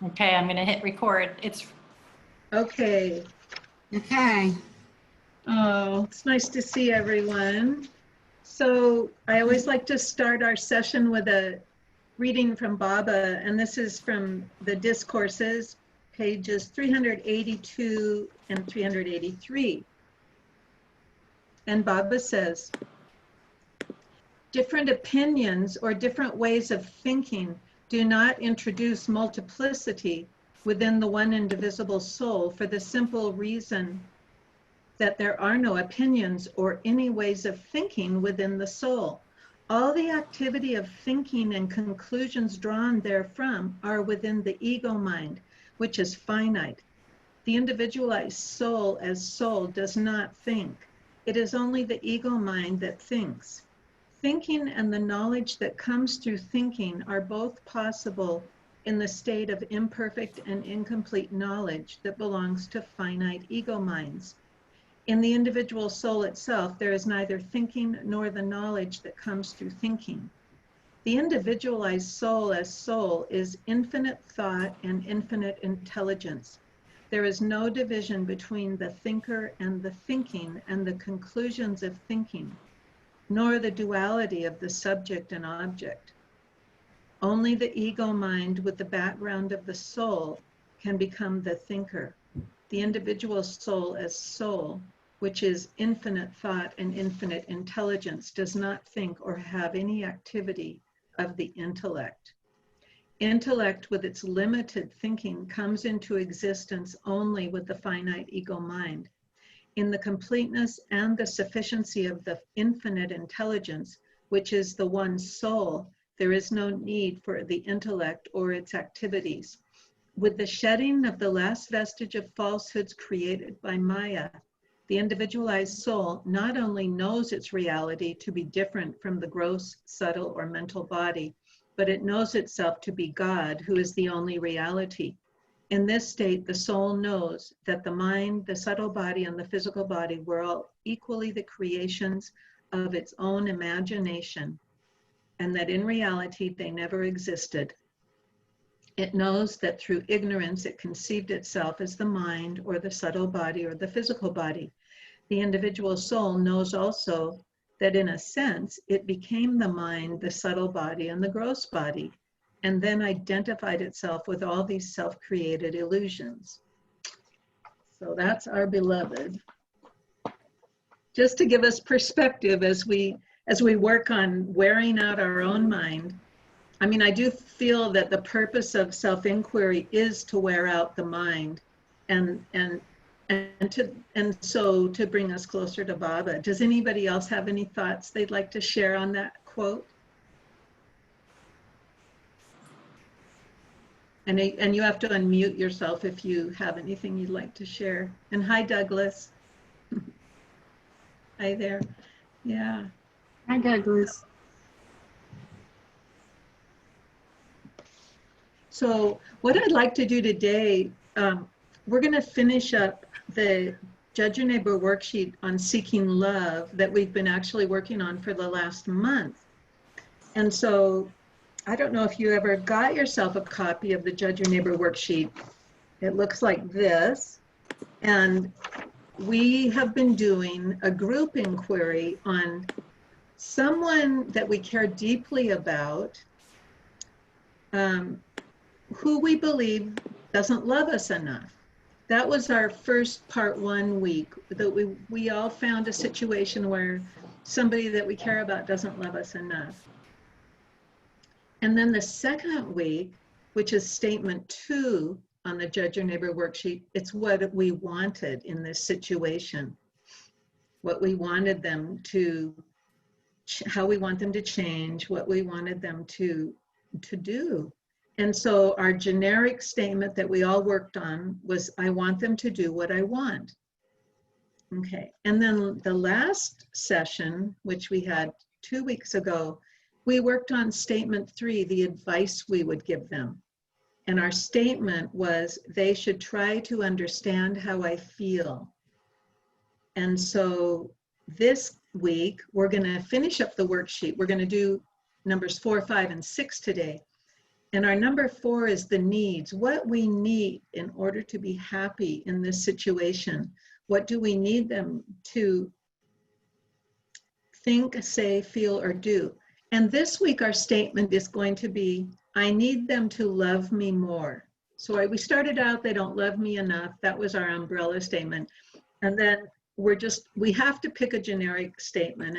Okay, I'm gonna hit record. It's Okay. Okay. Oh, it's nice to see everyone. So I always like to start our session with a reading from Baba, and this is from the Discourses, pages 382 and 383. And Baba says, different opinions or different ways of thinking do not introduce multiplicity within the one indivisible soul for the simple reason that there are no opinions or any ways of thinking within the soul. All the activity of thinking and conclusions drawn therefrom are within the ego mind, which is finite. The individualized soul as soul does not think. It is only the ego mind that thinks. Thinking and the knowledge that comes through thinking are both possible in the state of imperfect and incomplete knowledge that belongs to finite ego minds. In the individual soul itself, there is neither thinking nor the knowledge that comes through thinking. The individualized soul as soul is infinite thought and infinite intelligence. There is no division between the thinker and the thinking and the conclusions of thinking, nor the duality of the subject and object. Only the ego mind with the background of the soul can become the thinker. The individual soul as soul, which is infinite thought and infinite intelligence, does not think or have any activity of the intellect. Intellect with its limited thinking comes into existence only with the finite ego mind. In the completeness and the sufficiency of the infinite intelligence, which is the one soul, there is no need for the intellect or its activities. With the shedding of the last vestige of falsehoods created by Maya, the individualized soul not only knows its reality to be different from the gross, subtle, or mental body, but it knows itself to be God, who is the only reality. In this state, the soul knows that the mind, the subtle body, and the physical body were all equally the creations of its own imagination, and that in reality they never existed. It knows that through ignorance it conceived itself as the mind or the subtle body or the physical body. The individual soul knows also that in a sense it became the mind, the subtle body, and the gross body, and then identified itself with all these self-created illusions. So that's our beloved. Just to give us perspective as we work on wearing out our own mind. I mean, I do feel that the purpose of self-inquiry is to wear out the mind and so to bring us closer to Baba. Does anybody else have any thoughts they'd like to share on that quote? And you have to unmute yourself if you have anything you'd like to share. And hi, Douglas. Hi there. Yeah. Hi, Douglas. So what I'd like to do today, we're going to finish up the Judge Your Neighbor worksheet on seeking love that we've been actually working on for the last month. And so I don't know if you ever got yourself a copy of the Judge Your Neighbor worksheet. It looks like this. And we have been doing a group inquiry on someone that we care deeply about, who we believe doesn't love us enough. That was our first part 1 week, that we all found a situation where somebody that we care about doesn't love us enough. And then the second week, which is statement 2 on the Judge Your Neighbor worksheet, it's what we wanted in this situation, what we wanted them to, how we want them to change, what we wanted them to do. And so our generic statement that we all worked on was, I want them to do what I want. Okay, and then the last session, which we had 2 weeks ago, we worked on statement 3, the advice we would give them. And our statement was, they should try to understand how I feel. And so this week, we're going to finish up the worksheet. We're going to do numbers 4, 5, and 6 today. And our number 4 is the needs, what we need in order to be happy in this situation. What do we need them to think, say, feel, or do? And this week, our statement is going to be, I need them to love me more. So we started out, they don't love me enough. That was our umbrella statement. And then we have to pick a generic statement.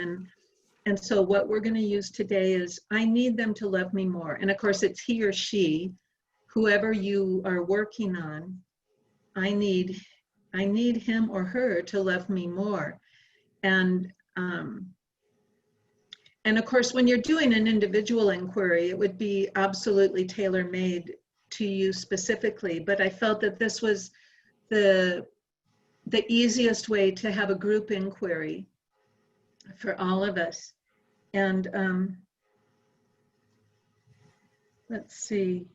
And so what we're going to use today is, I need them to love me more. And of course, it's he or she, whoever you are working on. I need him or her to love me more. And of course, when you're doing an individual inquiry, it would be absolutely tailor-made to you specifically. But I felt that this was the easiest way to have a group inquiry for all of us. And let's see.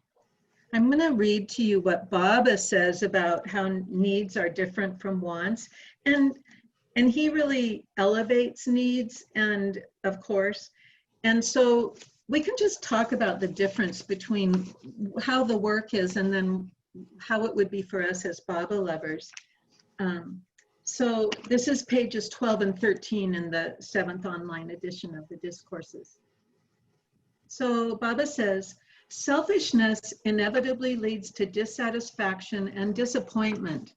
I'm going to read to you what Baba says about how needs are different from wants. And he really elevates needs, and of course, and so we can just talk about the difference between how the work is and then how it would be for us as Baba lovers. So this is pages 12 and 13 in the 7th online edition of the Discourses. So Baba says, selfishness inevitably leads to dissatisfaction and disappointment,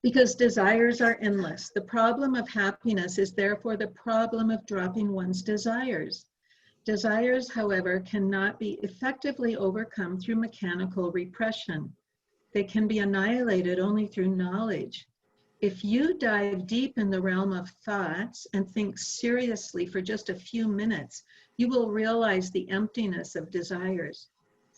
because desires are endless. The problem of happiness is therefore the problem of dropping one's desires. Desires, however, cannot be effectively overcome through mechanical repression. They can be annihilated only through knowledge. If you dive deep in the realm of thoughts and think seriously for just a few minutes, you will realize the emptiness of desires.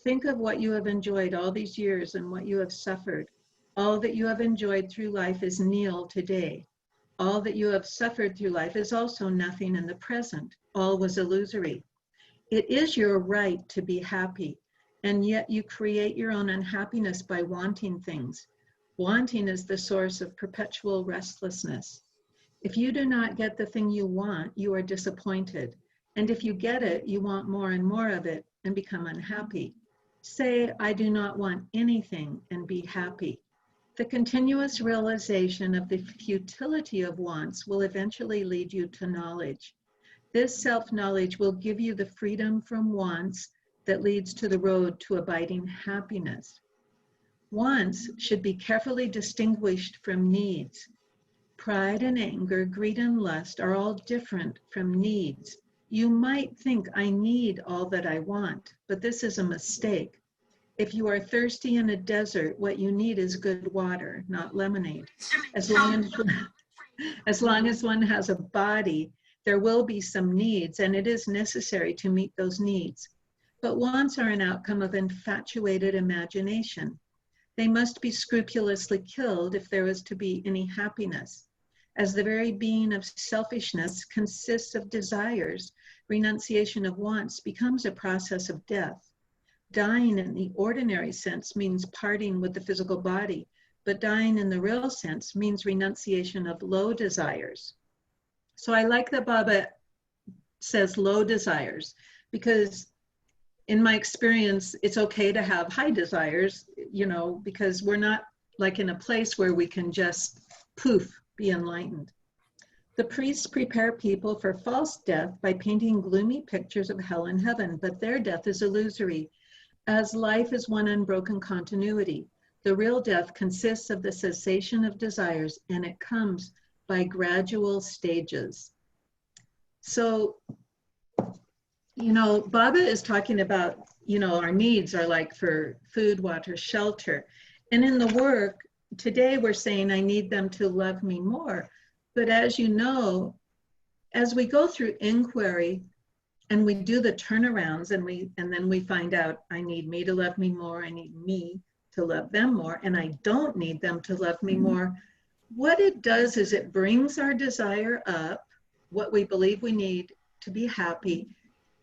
Think of what you have enjoyed all these years and what you have suffered. All that you have enjoyed through life is nil today. All that you have suffered through life is also nothing in the present. All was illusory. It is your right to be happy, and yet you create your own unhappiness by wanting things. Wanting is the source of perpetual restlessness. If you do not get the thing you want, you are disappointed. And if you get it, you want more and more of it and become unhappy. Say, I do not want anything, and be happy. The continuous realization of the futility of wants will eventually lead you to knowledge. This self-knowledge will give you the freedom from wants that leads to the road to abiding happiness. Wants should be carefully distinguished from needs. Pride and anger, greed and lust are all different from needs. You might think I need all that I want, but this is a mistake. If you are thirsty in a desert, what you need is good water, not lemonade. As long as one has a body, there will be some needs, and it is necessary to meet those needs. But wants are an outcome of infatuated imagination. They must be scrupulously killed if there is to be any happiness. As the very being of selfishness consists of desires, renunciation of wants becomes a process of death. Dying in the ordinary sense means parting with the physical body, but dying in the real sense means renunciation of low desires. So I like that Baba says low desires, because in my experience, it's okay to have high desires, because we're not like in a place where we can just poof, be enlightened. The priests prepare people for false death by painting gloomy pictures of hell and heaven, but their death is illusory. As life is one unbroken continuity, the real death consists of the cessation of desires, and it comes by gradual stages. So, Baba is talking about, our needs are like for food, water, shelter. And in the work, today we're saying, I need them to love me more. But as you know, as we go through inquiry, and we do the turnarounds, and then we find out, I need me to love me more, I need me to love them more, and I don't need them to love me more. What it does is it brings our desire up, what we believe we need to be happy,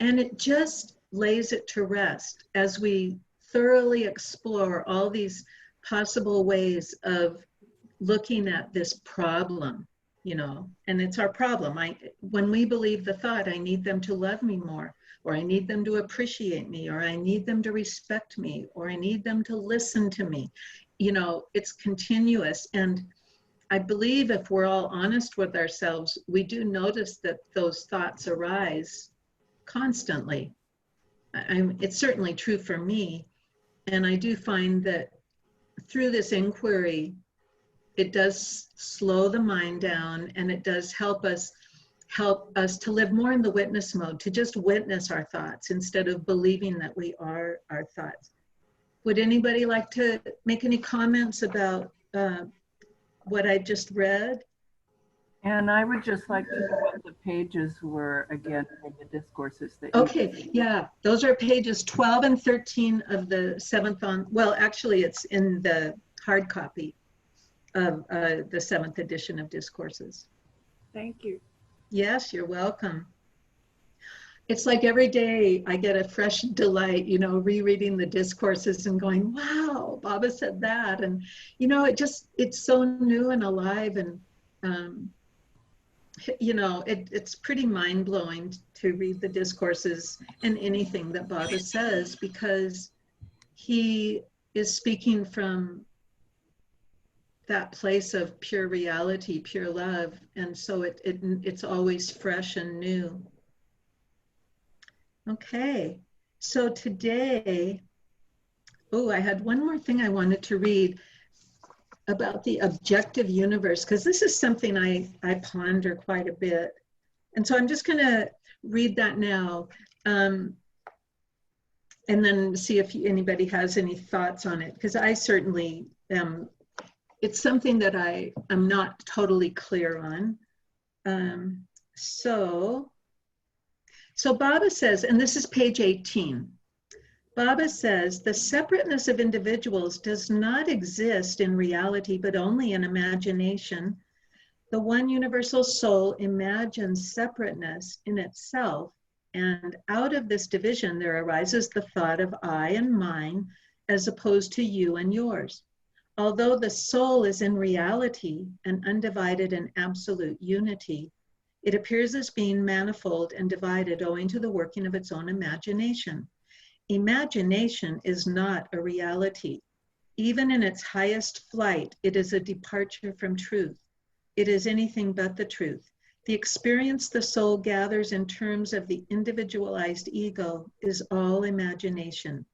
and it just lays it to rest as we thoroughly explore all these possible ways of looking at this problem. And it's our problem. When we believe the thought, I need them to love me more, or I need them to appreciate me, or I need them to respect me, or I need them to listen to me. You know, it's continuous. And I believe if we're all honest with ourselves, we do notice that those thoughts arise constantly. It's certainly true for me. And I do find that through this inquiry, it does slow the mind down, and it does help us to live more in the witness mode, to just witness our thoughts instead of believing that we are our thoughts. Would anybody like to make any comments about what I just read? And I would just like to know what the pages were again for the discourses that Okay, yeah, those are pages 12 and 13 of the 7th on, well, actually it's in the hard copy of the 7th edition of Discourses. Thank you. Yes, you're welcome. It's like every day I get a fresh delight, you know, rereading the discourses and going, wow, Baba said that. And, you know, it's so new and alive. And, you know, it's pretty mind blowing to read the discourses and anything that Baba says, because he is speaking from that place of pure reality, pure love. And so it's always fresh and new. Okay, so today, I had one more thing I wanted to read about the objective universe, because this is something I ponder quite a bit. And so I'm just gonna read that now, and then see if anybody has any thoughts on it, because I certainly am. It's something that I'm not totally clear on. So Baba says, and this is page 18, Baba says, the separateness of individuals does not exist in reality, but only in imagination. The one universal soul imagines separateness in itself, and out of this division there arises the thought of I and mine, as opposed to you and yours. Although the soul is in reality an undivided and absolute unity, it appears as being manifold and divided owing to the working of its own imagination. Imagination is not a reality. Even in its highest flight, it is a departure from truth. It is anything but the truth. The experience the soul gathers in terms of the individualized ego is all imagination.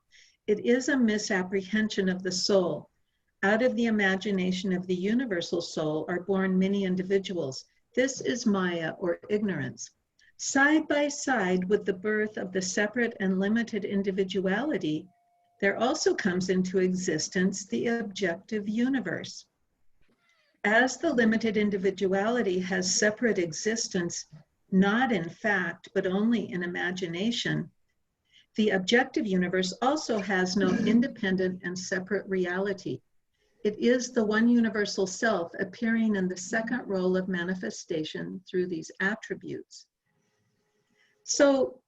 It is a misapprehension of the soul. Out of the imagination of the universal soul are born many individuals. This is Maya, or ignorance. Side by side with the birth of the separate and limited individuality, there also comes into existence the objective universe. As the limited individuality has separate existence, not in fact, but only in imagination, the objective universe also has no independent and separate reality. It is the one universal self appearing in the second role of manifestation through these attributes. So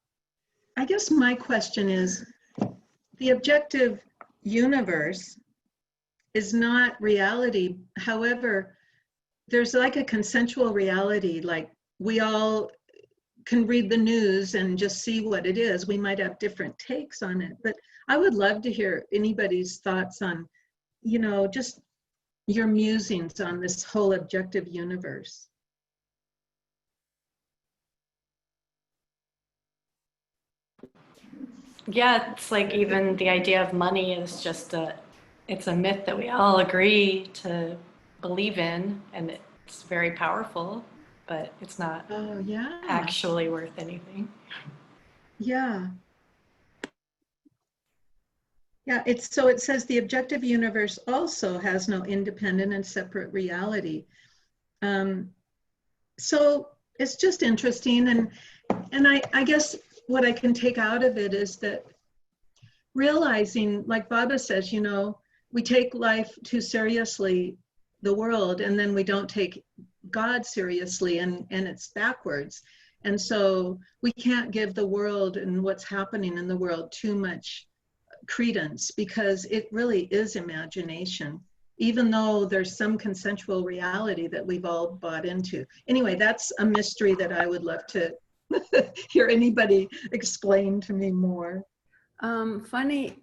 I guess my question is, the objective universe is not reality. However, there's like a consensual reality, like we all can read the news and just see what it is. We might have different takes on it, but I would love to hear anybody's thoughts on, you know, just your musings on this whole objective universe. Yeah, it's like even the idea of money is just it's a myth that we all agree to believe in, and it's very powerful, but it's not actually worth anything. Yeah. Yeah, so it says the objective universe also has no independent and separate reality. So it's just interesting, and I guess what I can take out of it is that realizing, like Baba says, you know, we take life too seriously, the world, and then we don't take God seriously, and it's backwards. And so we can't give the world and what's happening in the world too much credence, because it really is imagination, even though there's some consensual reality that we've all bought into. Anyway, that's a mystery that I would love to hear anybody explain to me more. Funny,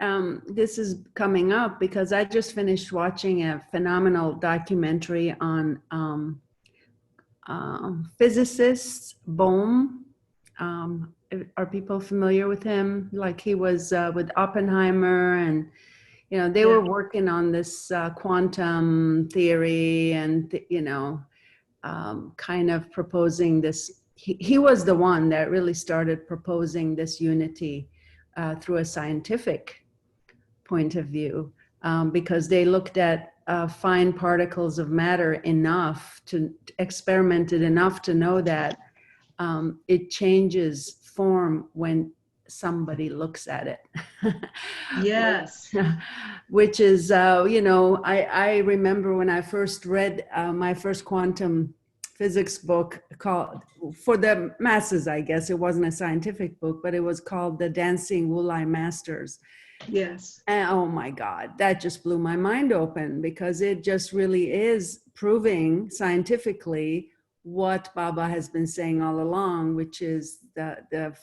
this is coming up because I just finished watching a phenomenal documentary on physicist Bohm. Are people familiar with him? Like he was with Oppenheimer, and they were working on this quantum theory, and kind of proposing this. He was the one that really started proposing this unity through a scientific point of view, because they looked at fine particles of matter enough to experimented enough to know that it changes form when somebody looks at it. Yes. Which is, I remember when I first read my first quantum physics book, called, for the masses, I guess, it wasn't a scientific book, but it was called The Dancing Wu-Lai Masters. Yes. And oh my God, that just blew my mind open, because it just really is proving scientifically what Baba has been saying all along, which is the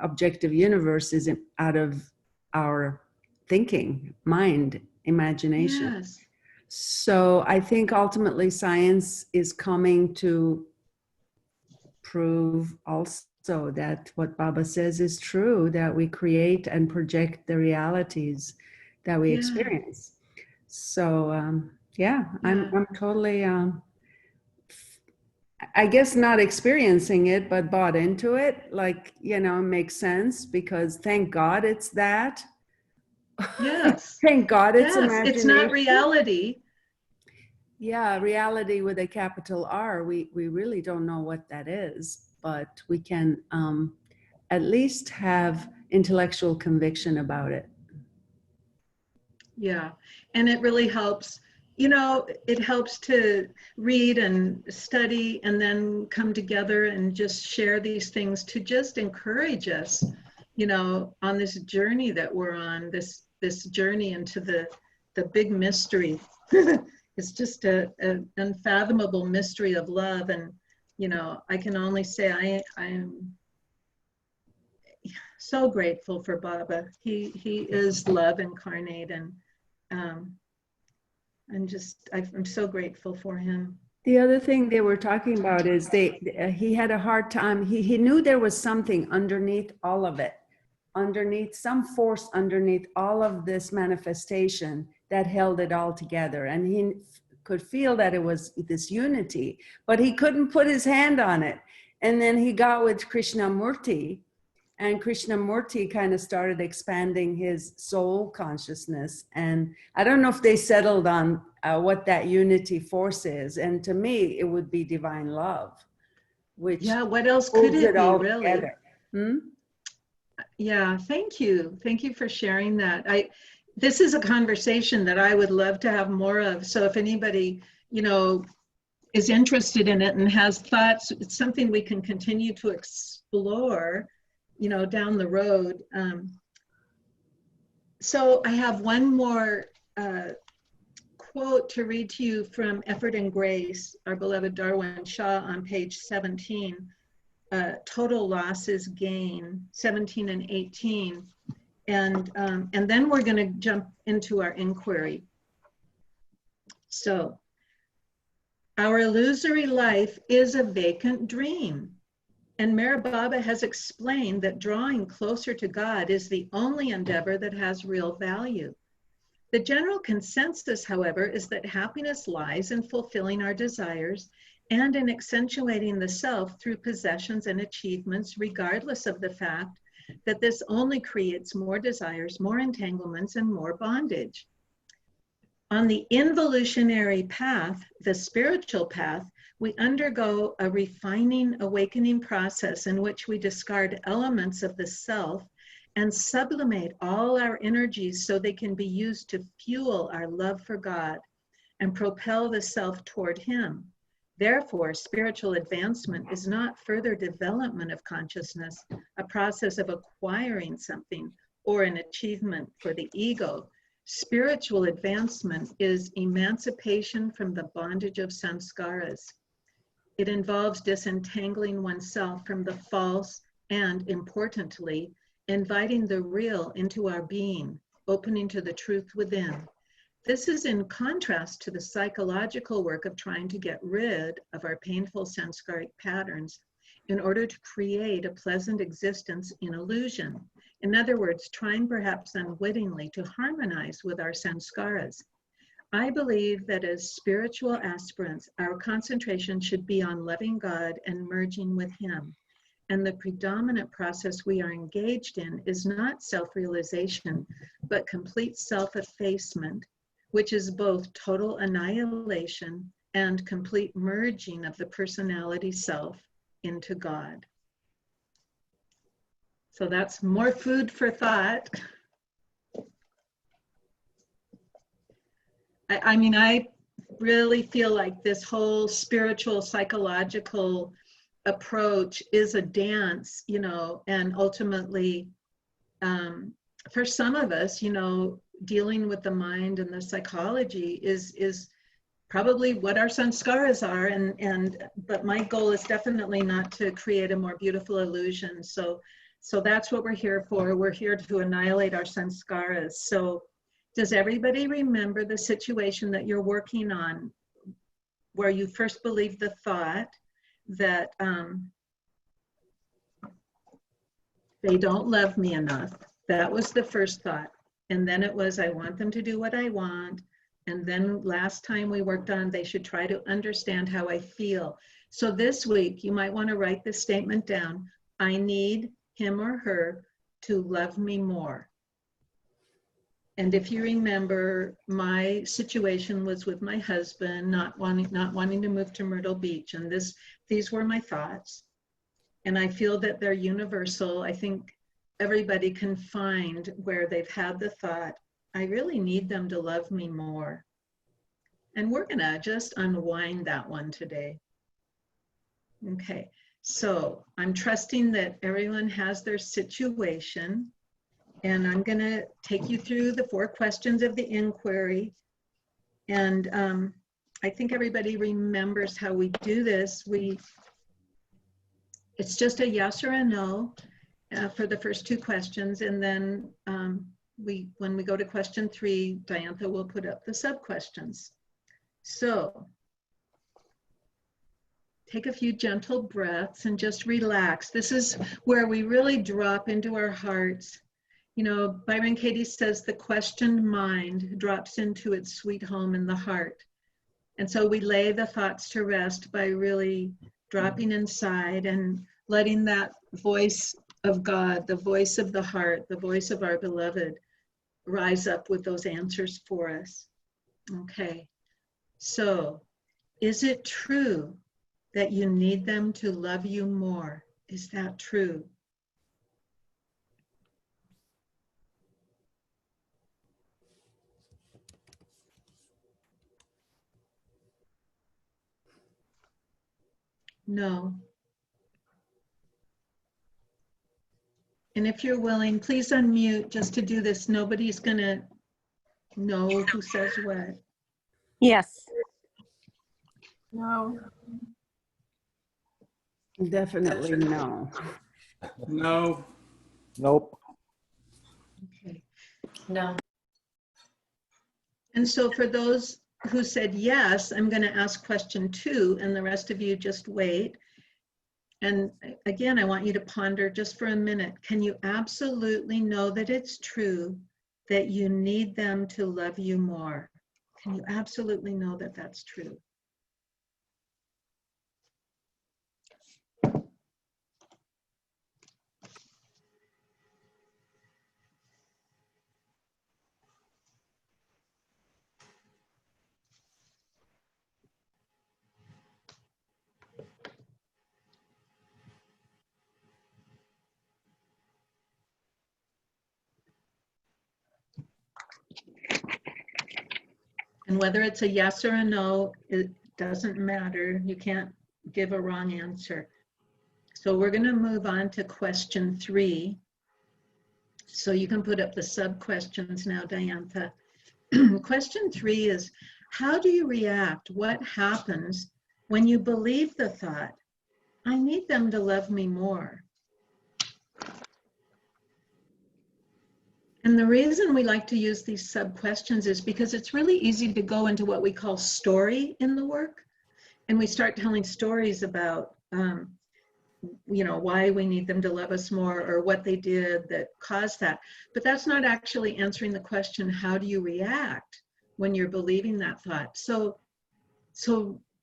objective universe is out of our thinking, mind, imagination. Yes. So I think ultimately science is coming to prove also that what Baba says is true, that we create and project the realities that we experience. So I'm totally, I guess not experiencing it, but bought into it. Like, makes sense, because thank God it's that. Yes. Thank God it's imagination. It's not reality. Yeah, reality with a capital R. We really don't know what that is, but we can at least have intellectual conviction about it. Yeah. And it really helps. It helps to read and study and then come together and just share these things to just encourage us, on this journey that we're on, this journey into the big mystery. It's just an unfathomable mystery of love. And, I can only say I am so grateful for Baba. He is love incarnate, and I'm so grateful for him. The other thing they were talking about is he had a hard time. He knew there was something underneath all of it, underneath some force, underneath all of this manifestation that held it all together. And he could feel that it was this unity, but he couldn't put his hand on it. And then he got with Krishnamurti, and Krishnamurti kind of started expanding his soul consciousness. And I don't know if they settled on what that unity force is. And to me, it would be divine love, which what else could it be, all really? together. Yeah, thank you. Thank you for sharing that. This is a conversation that I would love to have more of. So if anybody, is interested in it and has thoughts, it's something we can continue to explore, down the road. So I have one more quote to read to you from Effort and Grace, our beloved Darwin Shaw, on page 17. Total loss is gain, 17 and 18. And then we're going to jump into our inquiry. So, our illusory life is a vacant dream. And Meher Baba has explained that drawing closer to God is the only endeavor that has real value. The general consensus, however, is that happiness lies in fulfilling our desires and in accentuating the self through possessions and achievements, regardless of the fact that this only creates more desires, more entanglements, and more bondage. On the involutionary path, the spiritual path, we undergo a refining, awakening process in which we discard elements of the self and sublimate all our energies so they can be used to fuel our love for God and propel the self toward Him. Therefore, spiritual advancement is not further development of consciousness, a process of acquiring something or an achievement for the ego. Spiritual advancement is emancipation from the bondage of samskaras. It involves disentangling oneself from the false and importantly, inviting the real into our being, opening to the truth within. This is in contrast to the psychological work of trying to get rid of our painful samskaric patterns in order to create a pleasant existence in illusion. In other words, trying perhaps unwittingly to harmonize with our samskaras. I believe that as spiritual aspirants, our concentration should be on loving God and merging with Him. And the predominant process we are engaged in is not self-realization, but complete self-effacement, which is both total annihilation and complete merging of the personality self into God. So that's more food for thought. I mean, I really feel like this whole spiritual, psychological approach is a dance, you know, and ultimately, for some of us, you know, dealing with the mind and the psychology is probably what our sanskaras are, but my goal is definitely not to create a more beautiful illusion. So that's what we're here for. We're here to annihilate our sanskaras. So does everybody remember the situation that you're working on where you first believed the thought that they don't love me enough? That was the first thought. And then it was, I want them to do what I want. And then last time we worked on, they should try to understand how I feel. So this week, you might want to write this statement down. I need him or her to love me more. And if you remember, my situation was with my husband, not wanting to move to Myrtle Beach. And these were my thoughts. And I feel that they're universal. I think everybody can find where they've had the thought, I really need them to love me more. And we're gonna just unwind that one today. Okay, so I'm trusting that everyone has their situation, and I'm gonna take you through the 4 questions of the inquiry. And I think everybody remembers how we do this. It's just a yes or a no for the first 2 questions, and then when we go to question 3, Diantha will put up the sub-questions. So take a few gentle breaths and just relax. This is where we really drop into our hearts. You know, Byron Katie says the questioned mind drops into its sweet home in the heart. And so we lay the thoughts to rest by really dropping inside and letting that voice of God, the voice of the heart, the voice of our beloved, rise up with those answers for us. Okay, so is it true that you need them to love you more? Is that true? No. And if you're willing, please unmute just to do this. Nobody's gonna know who says what. Yes. No. Definitely no. No. Nope. Okay. No. And so for those who said yes, I'm going to ask question 2, and the rest of you just wait. And again, I want you to ponder just for a minute. Can you absolutely know that it's true that you need them to love you more? Can you absolutely know that that's true? And whether it's a yes or a no, it doesn't matter. You can't give a wrong answer. So we're going to move on to question 3. So you can put up the sub-questions now, Diantha. Question 3 is, how do you react? What happens when you believe the thought, I need them to love me more? And the reason we like to use these sub-questions is because it's really easy to go into what we call story in the work. And we start telling stories about, why we need them to love us more or what they did that caused that. But that's not actually answering the question, how do you react when you're believing that thought? So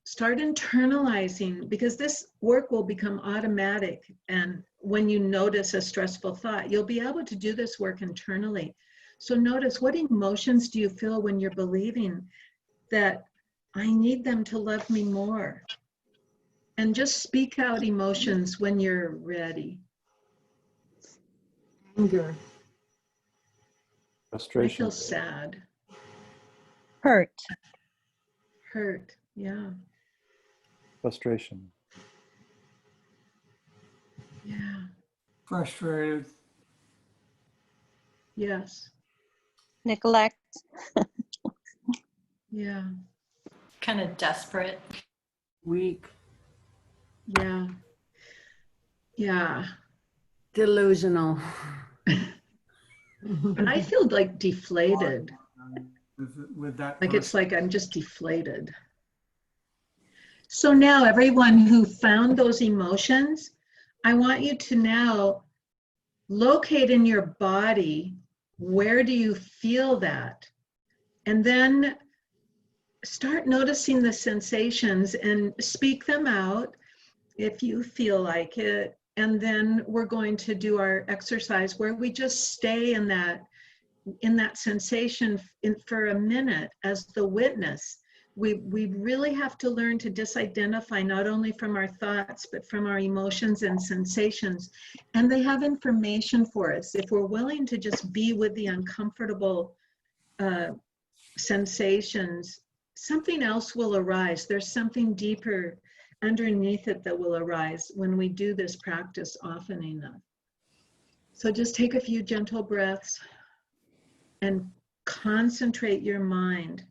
start internalizing, because this work will become automatic. And when you notice a stressful thought, you'll be able to do this work internally. So notice, what emotions do you feel when you're believing that I need them to love me more? And just speak out emotions when you're ready. Anger. I Frustration. feel sad. Hurt. Hurt, yeah. Frustration. Yeah, Frustrated. yes, Neglect. yeah, Kind of desperate. Weak. yeah, yeah. Delusional. But I feel like deflated. With that Like it's person. like I'm just deflated. So now everyone who found those emotions, I want you to now locate in your body, where do you feel that? And then start noticing the sensations and speak them out if you feel like it. And then we're going to do our exercise where we just stay in that sensation for a minute as the witness. We really have to learn to disidentify not only from our thoughts, but from our emotions and sensations. And they have information for us. If we're willing to just be with the uncomfortable sensations, something else will arise. There's something deeper underneath it that will arise when we do this practice often enough. So just take a few gentle breaths and concentrate your mind.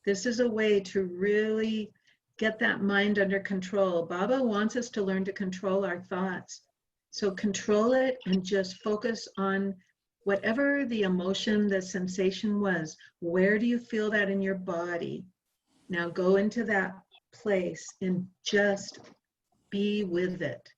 This is a way to really get that mind under control. Baba wants us to learn to control our thoughts. So control it and just focus on whatever the emotion, the sensation was. Where do you feel that in your body? Now go into that place and just be with it.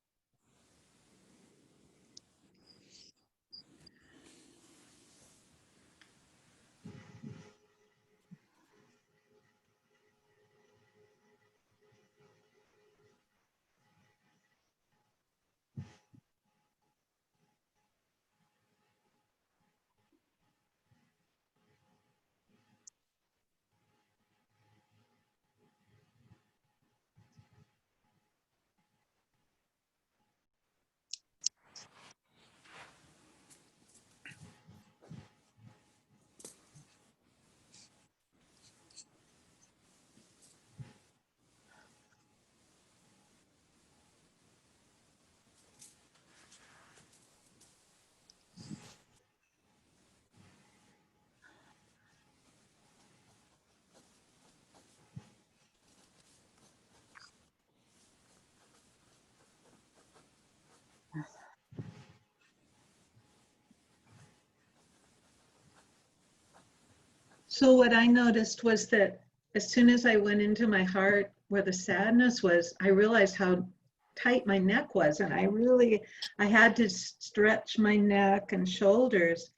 So what I noticed was that as soon as I went into my heart where the sadness was, I realized how tight my neck was. And I had to stretch my neck and shoulders.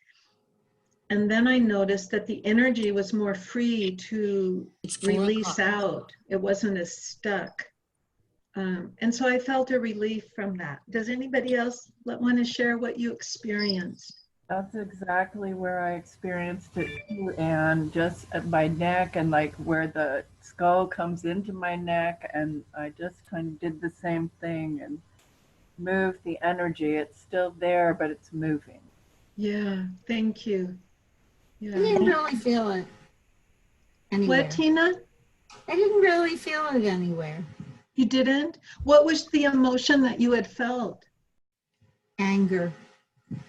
And then I noticed that the energy was more free to release out. It wasn't as stuck. And so I felt a relief from that. Does anybody else want to share what you experienced? That's exactly where I experienced it too, and just at my neck and like where the skull comes into my neck, and I just kind of did the same thing and moved the energy. It's still there, but it's moving. Yeah, thank you. I Yeah. didn't really feel it anywhere. What, Tina? I didn't really feel it anywhere. You didn't? What was the emotion that you had felt? Anger.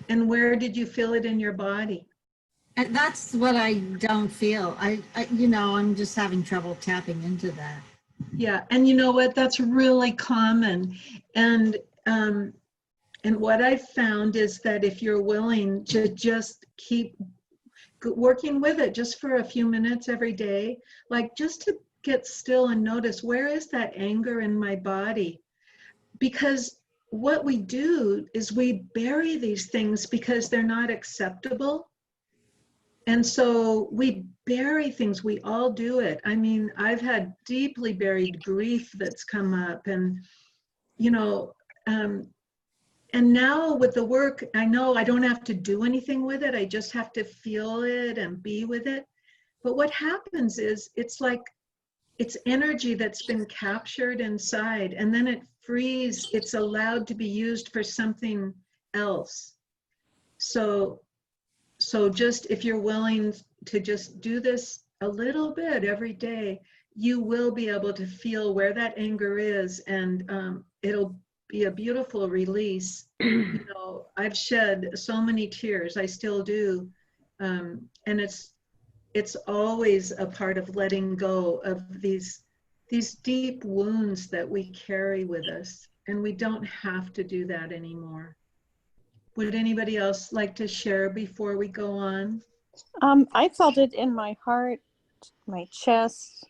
And where did you feel it in your body? And that's what I don't feel. I'm just having trouble tapping into that. And what I've found is that if you're willing to just keep working with it just for a few minutes every day, like just to get still and notice, where is that anger in my body? Because what we do is we bury these things because they're not acceptable. And so we bury things, we all do it. I mean, I've had deeply buried grief that's come up, and, you know, and now with the work, I know I don't have to do anything with it. I just have to feel it and be with it. But what happens is it's like, it's energy that's been captured inside, and then it frees, it's allowed to be used for something else. So just if you're willing to just do this a little bit every day, you will be able to feel where that anger is, and it'll be a beautiful release. You know, I've shed so many tears, I still do, and it's always a part of letting go of these deep wounds that we carry with us, and we don't have to do that anymore. Would anybody else like to share before we go on? I felt it in my heart, my chest,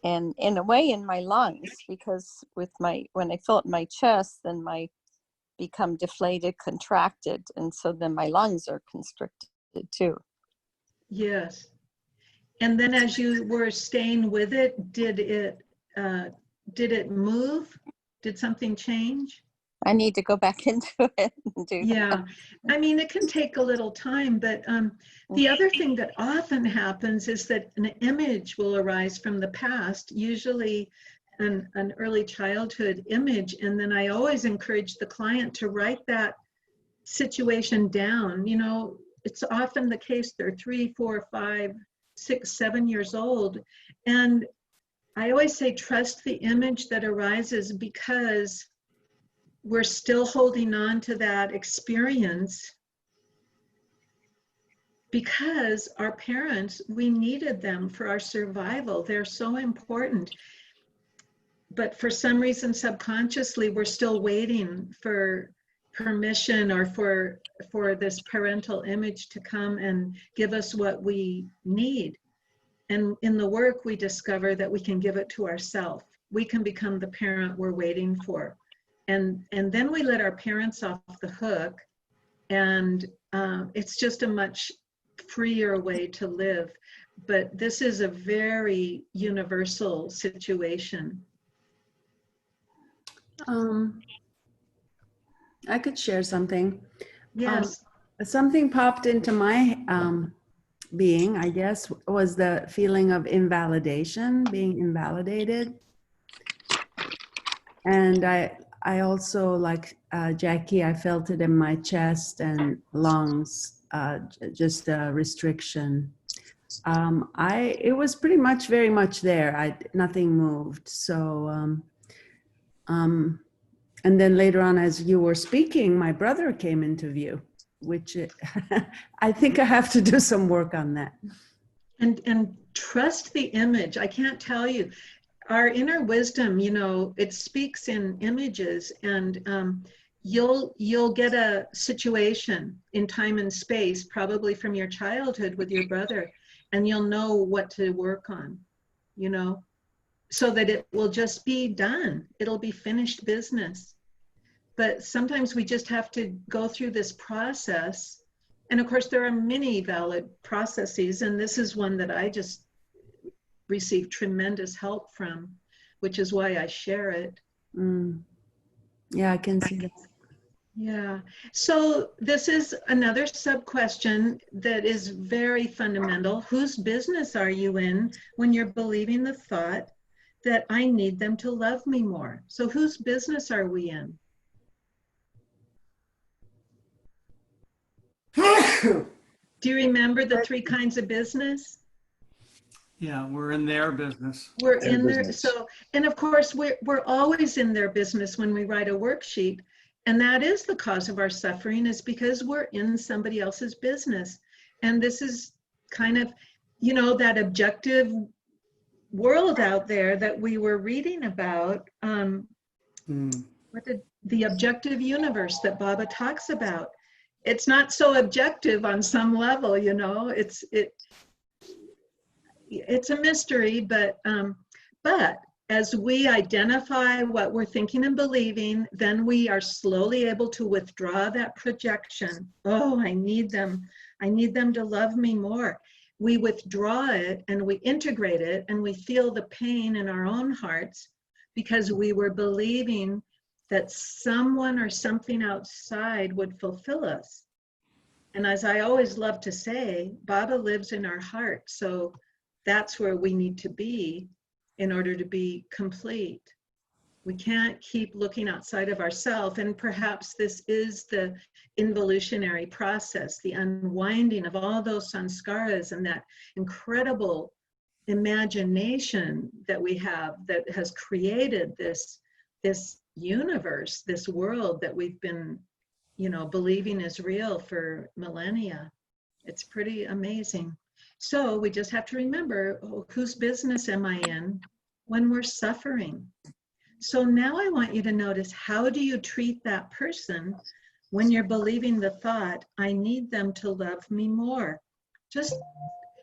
and in a way in my lungs, because when I felt my chest, then my become deflated, contracted, and so then my lungs are constricted too. Yes. And then as you were staying with it, did it move? Did something change? I need to go back into it and do Yeah, I mean, it can take a little time, but the other thing that often happens is that an image will arise from the past, usually an early childhood image. And then I always encourage the client to write that situation down. You know, it's often the case they're 3, 4, 5, 6, 7 years old. And I always say, trust the image that arises, because we're still holding on to that experience because our parents, we needed them for our survival. They're so important. But for some reason, subconsciously, we're still waiting for permission or for this parental image to come and give us what we need. And in the work, we discover that we can give it to ourselves. We can become the parent we're waiting for. And then we let our parents off the hook, and it's just a much freer way to live. But this is a very universal situation. I could share something. Yes. Something popped into my being, I guess, was the feeling of invalidation, being invalidated. And I also, like Jackie, I felt it in my chest and lungs, just a restriction. It was pretty much very much there. Nothing moved. So, and then later on, as you were speaking, my brother came into view, which I think I have to do some work on that. And trust the image. I can't tell you. Our inner wisdom, you know, it speaks in images, and you'll get a situation in time and space, probably from your childhood with your brother, and you'll know what to work on, you know, so that it will just be done. It'll be finished business. But sometimes we just have to go through this process. And of course, there are many valid processes, and this is one that I just received tremendous help from, which is why I share it. Yeah, I can see that. Yeah. So this is another sub-question that is very fundamental. Whose business are you in when you're believing the thought that I need them to love me more? So whose business are we in? Do you remember the 3 kinds of business? Yeah, we're in their business. We're Their in there. business. So, and of course, we're always in their business when we write a worksheet. And that is the cause of our suffering, is because we're in somebody else's business. And this is kind of, you know, that objective world out there that we were reading about. What the objective universe that Baba talks about. It's not so objective on some level, you know, it's a mystery, but as we identify what we're thinking and believing, then we are slowly able to withdraw that projection. Oh, I need them to love me more. We withdraw it and we integrate it, and we feel the pain in our own hearts because we were believing that someone or something outside would fulfill us. And as I always love to say, Baba lives in our heart. So that's where we need to be in order to be complete. We can't keep looking outside of ourselves. And perhaps this is the involutionary process, the unwinding of all those sanskaras and that incredible imagination that we have that has created this universe, this world that we've been, you know, believing is real for millennia. It's pretty amazing. So we just have to remember, whose business am I in when we're suffering? So now I want you to notice, how do you treat that person when you're believing the thought, I need them to love me more? Just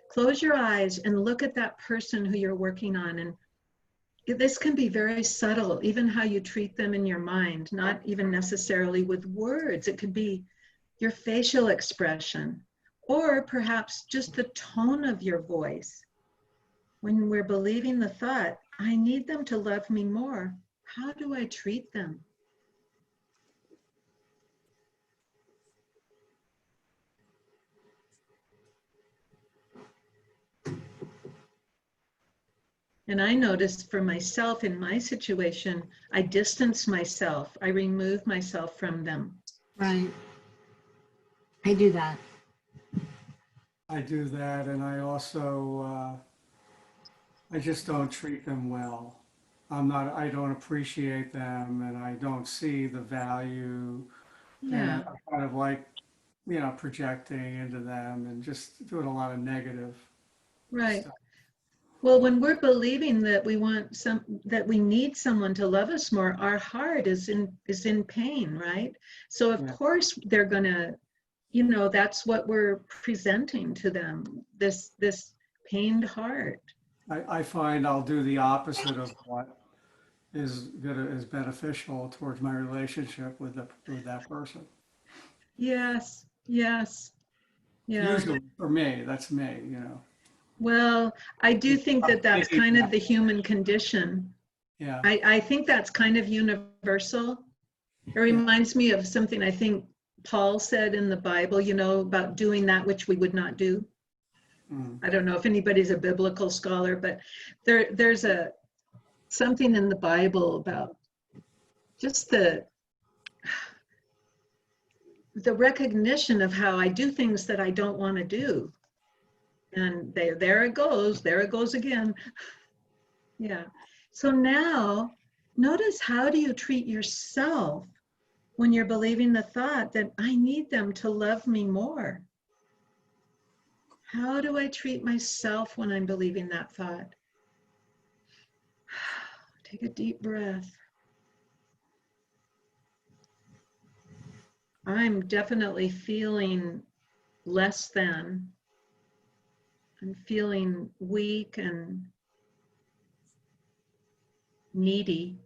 close your eyes and look at that person who you're working on. And this can be very subtle, even how you treat them in your mind, not even necessarily with words. It could be your facial expression, or perhaps just the tone of your voice. When we're believing the thought, I need them to love me more, how do I treat them? And I noticed for myself in my situation, I distance myself. I remove myself from them. Right. I do that. I do that, and I also, I just don't treat them well. I don't appreciate them, and I don't see the value. Yeah. And I'm kind of like, projecting into them and just doing a lot of negative Right. stuff. Well, when we're believing that that we need someone to love us more, our heart is in pain, right? So of course they're gonna, you know, that's what we're presenting to them, this pained heart. I find I'll do the opposite of what is beneficial towards my relationship with that person. Yes, yes, yeah. Usually for me, that's me, you know. Well, I do think that that's kind of the human condition. Yeah. I think that's kind of universal. It reminds me of something I think Paul said in the Bible, you know, about doing that which we would not do. I don't know if anybody's a biblical scholar, but there's something in the Bible about just the recognition of how I do things that I don't want to do. And there it goes again. Yeah. So now notice, how do you treat yourself when you're believing the thought that I need them to love me more? How do I treat myself when I'm believing that thought? Take a deep breath. I'm definitely feeling less than. I'm feeling weak and needy.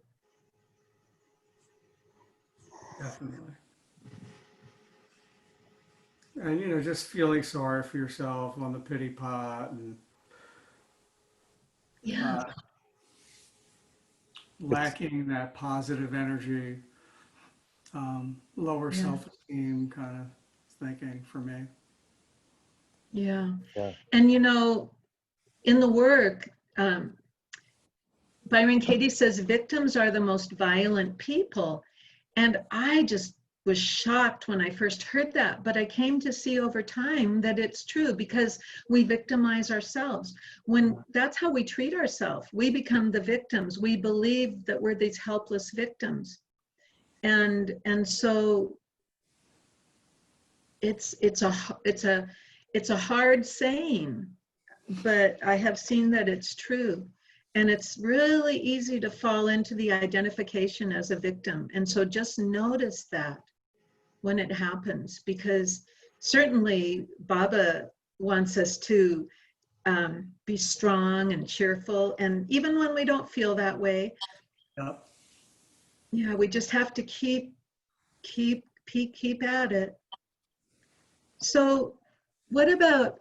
Definitely. And, just feeling sorry for yourself on the pity pot and Yeah. lacking that positive energy, lower self-esteem kind of thinking for me. Yeah. Yeah. And you know, in the work, Byron Katie says victims are the most violent people. And I just was shocked when I first heard that, but I came to see over time that it's true, because we victimize ourselves. When that's how we treat ourselves, we become the victims. We believe that we're these helpless victims. And so it's a hard saying, but I have seen that it's true. And it's really easy to fall into the identification as a victim. And so just notice that when it happens, because certainly Baba wants us to be strong and cheerful. And even when we don't feel that way, yeah, we just have to keep at it. So what about,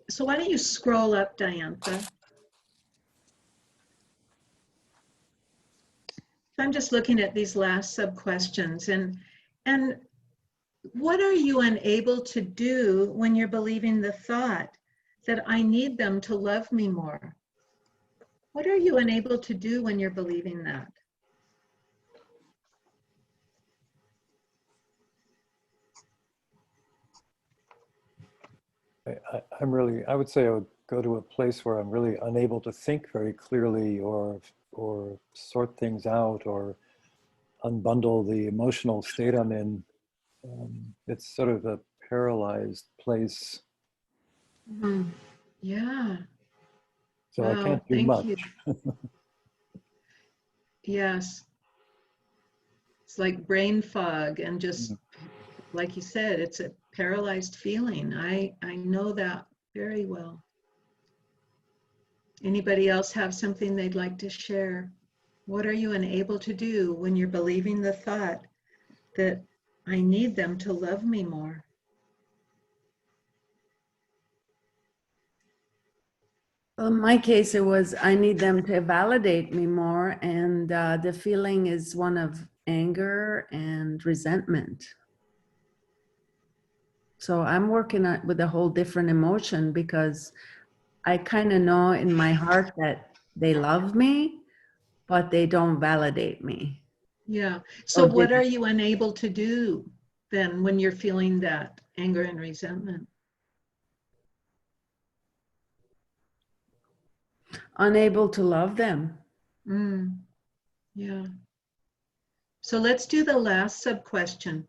so why don't you scroll up, Diantha? I'm just looking at these last sub-questions, and what are you unable to do when you're believing the thought that I need them to love me more? What are you unable to do when you're believing that? I would say I would go to a place where I'm really unable to think very clearly or sort things out or unbundle the emotional state I'm in. It's sort of a paralyzed place. Yeah. So Wow, I can't do thank much. you. Yes. It's like brain fog, and just like you said, it's a paralyzed feeling. I know that very well. Anybody else have something they'd like to share? What are you unable to do when you're believing the thought that I need them to love me more? Well, in my case, it was I need them to validate me more, and the feeling is one of anger and resentment. So I'm working with a whole different emotion because I kind of know in my heart that they love me, but they don't validate me. Yeah. So what are you unable to do then when you're feeling that anger and resentment? Unable to love them. Yeah. So let's do the last sub-question.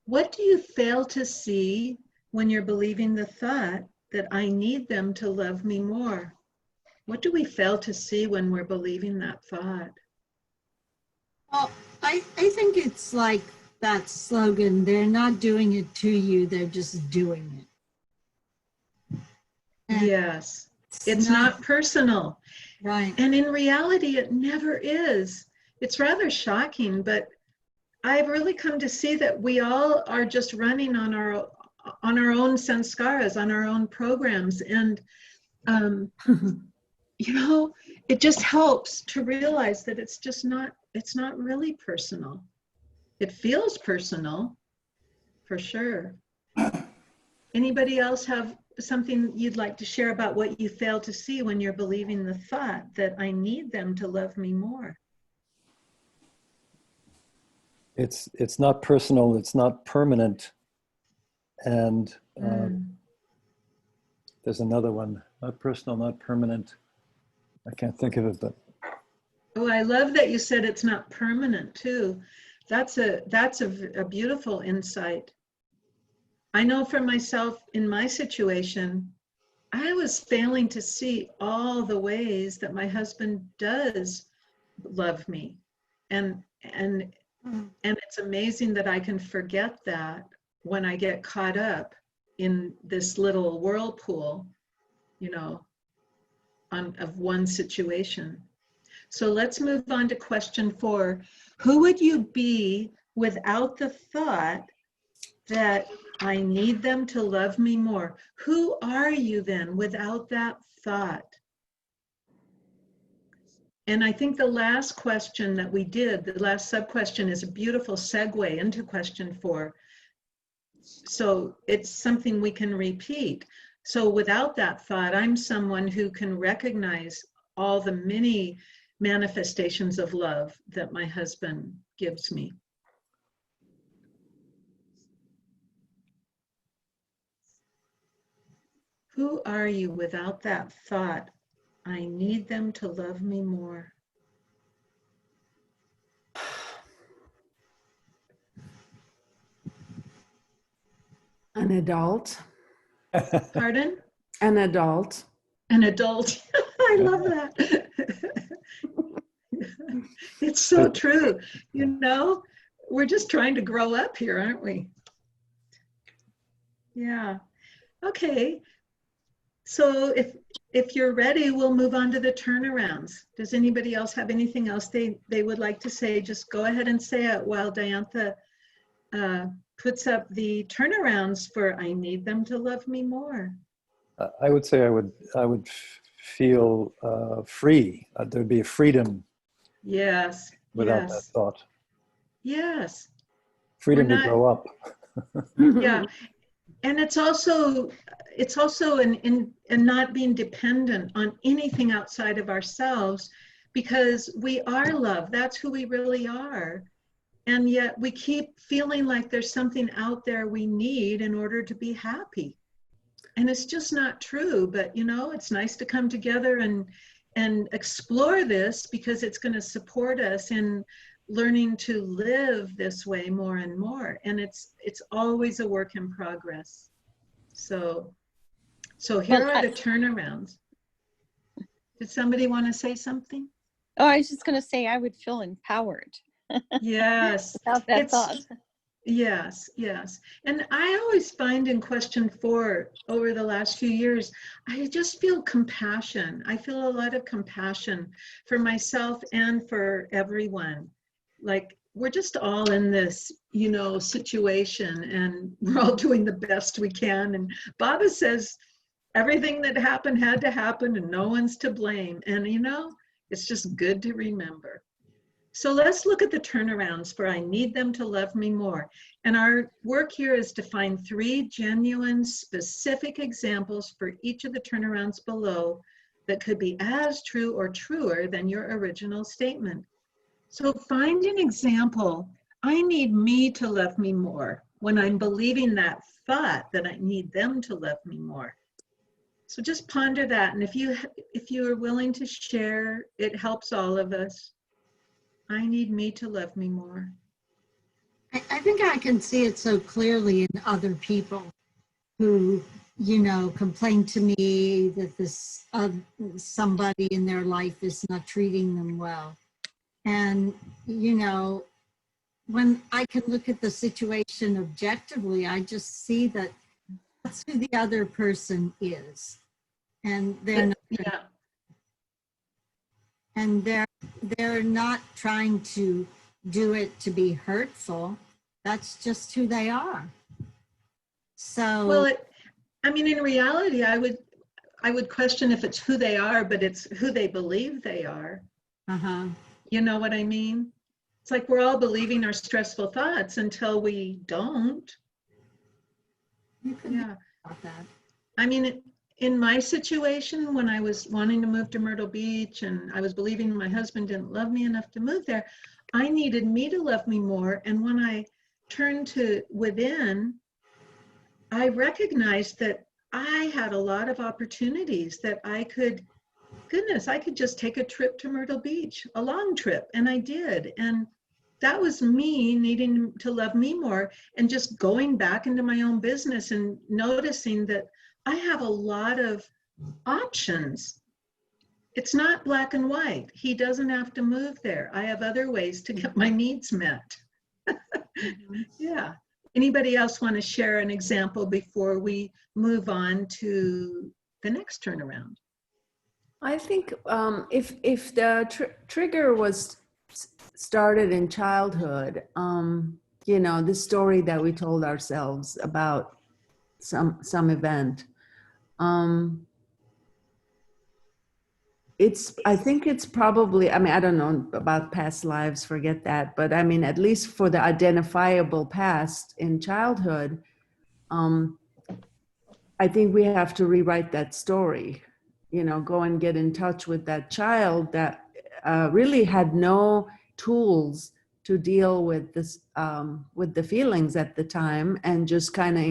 What do you fail to see when you're believing the thought that I need them to love me more? What do we fail to see when we're believing that thought? Well, I think it's like that slogan, they're not doing it to you, they're just doing it. And yes, it's not personal. Right. And in reality, it never is. It's rather shocking, but I've really come to see that we all are just running on our own sanskaras, on our own programs. And, you know, it just helps to realize that it's not really personal. It feels personal, for sure. Anybody else have something you'd like to share about what you fail to see when you're believing the thought that I need them to love me more? It's not personal, it's not permanent. And there's another one, not personal, not permanent. I can't think of it, but. Oh, I love that you said it's not permanent too. That's a beautiful insight. I know for myself in my situation, I was failing to see all the ways that my husband does love me. And it's amazing that I can forget that when I get caught up in this little whirlpool, you know, of one situation. So let's move on to question 4. Who would you be without the thought that I need them to love me more? Who are you then without that thought? And I think the last question that we did, the last sub-question, is a beautiful segue into question 4. So it's something we can repeat. So without that thought, I'm someone who can recognize all the many manifestations of love that my husband gives me. Who are you without that thought? I need them to love me more. An adult. Pardon? An adult. An adult. I love that. It's so true. You know, we're just trying to grow up here, aren't we? Yeah. Okay. So if you're ready, we'll move on to the turnarounds. Does anybody else have anything else they would like to say? Just go ahead and say it while Diantha puts up the turnarounds for I need them to love me more. I would say I would feel free. There'd be a freedom Yes. without that Yes. thought. Yes. Freedom We're to not, grow up. yeah. And it's also in not being dependent on anything outside of ourselves, because we are love. That's who we really are. And yet we keep feeling like there's something out there we need in order to be happy. And it's just not true. But you know, it's nice to come together and explore this, because it's going to support us in learning to live this way more and more. And it's always a work in progress. So here are the turnarounds. Did somebody want to say something? Oh, I was just going to say I would feel empowered Yes. without that thought. Yes, yes. And I always find in question 4 over the last few years, I just feel compassion. I feel a lot of compassion for myself and for everyone. Like, we're just all in this, you know, situation, and we're all doing the best we can. And Baba says everything that happened had to happen and no one's to blame. And, you know, it's just good to remember. So let's look at the turnarounds for I need them to love me more. And our work here is to find 3 genuine, specific examples for each of the turnarounds below that could be as true or truer than your original statement. So find an example. I need me to love me more when I'm believing that thought that I need them to love me more. So just ponder that. And if you are willing to share, it helps all of us. I need me to love me more. I think I can see it so clearly in other people who, you know, complain to me that this somebody in their life is not treating them well. And, you know, when I can look at the situation objectively, I just see that that's who the other person is. And they're not, Yeah. and they're not trying to do it to be hurtful. That's just who they are. So Well, I mean, in reality, I would question if it's who they are, but it's who they believe they are. You know what I mean? It's like we're all believing our stressful thoughts until we don't. you can Yeah. about that. I mean, in my situation, when I was wanting to move to Myrtle Beach and I was believing my husband didn't love me enough to move there, I needed me to love me more. And when I turned to within, I recognized that I had a lot of opportunities that I could just take a trip to Myrtle Beach, a long trip. And I did. And that was me needing to love me more and just going back into my own business and noticing that I have a lot of options. It's not black and white. He doesn't have to move there. I have other ways to get my needs met. Yeah. Anybody else want to share an example before we move on to the next turnaround? I think if the trigger was started in childhood, you know, the story that we told ourselves about some event, I think it's probably, I mean, I don't know about past lives, forget that, but I mean, at least for the identifiable past in childhood, I think we have to rewrite that story, you know, go and get in touch with that child that really had no tools to deal with this, with the feelings at the time, and just kind of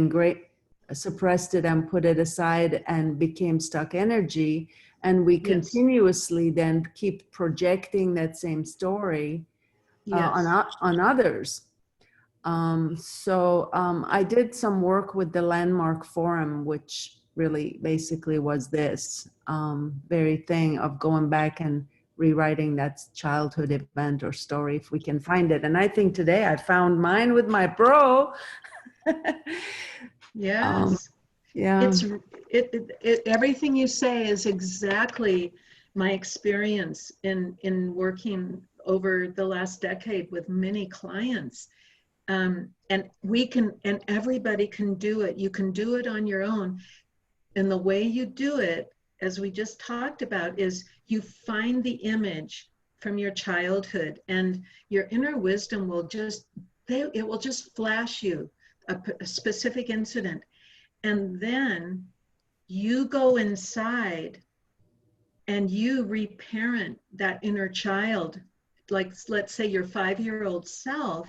suppressed it and put it aside and became stuck energy. And we continuously then keep projecting that same story on others. I did some work with the Landmark Forum, which really basically was this very thing of going back and rewriting that childhood event or story if we can find it. And I think today I found mine with my bro. Yes. Yeah. Everything you say is exactly my experience in working over the last decade with many clients. And everybody can do it. You can do it on your own. And the way you do it, as we just talked about, is you find the image from your childhood, and your inner wisdom will just flash you a specific incident. And then you go inside and you reparent that inner child, like let's say your 5-year-old self,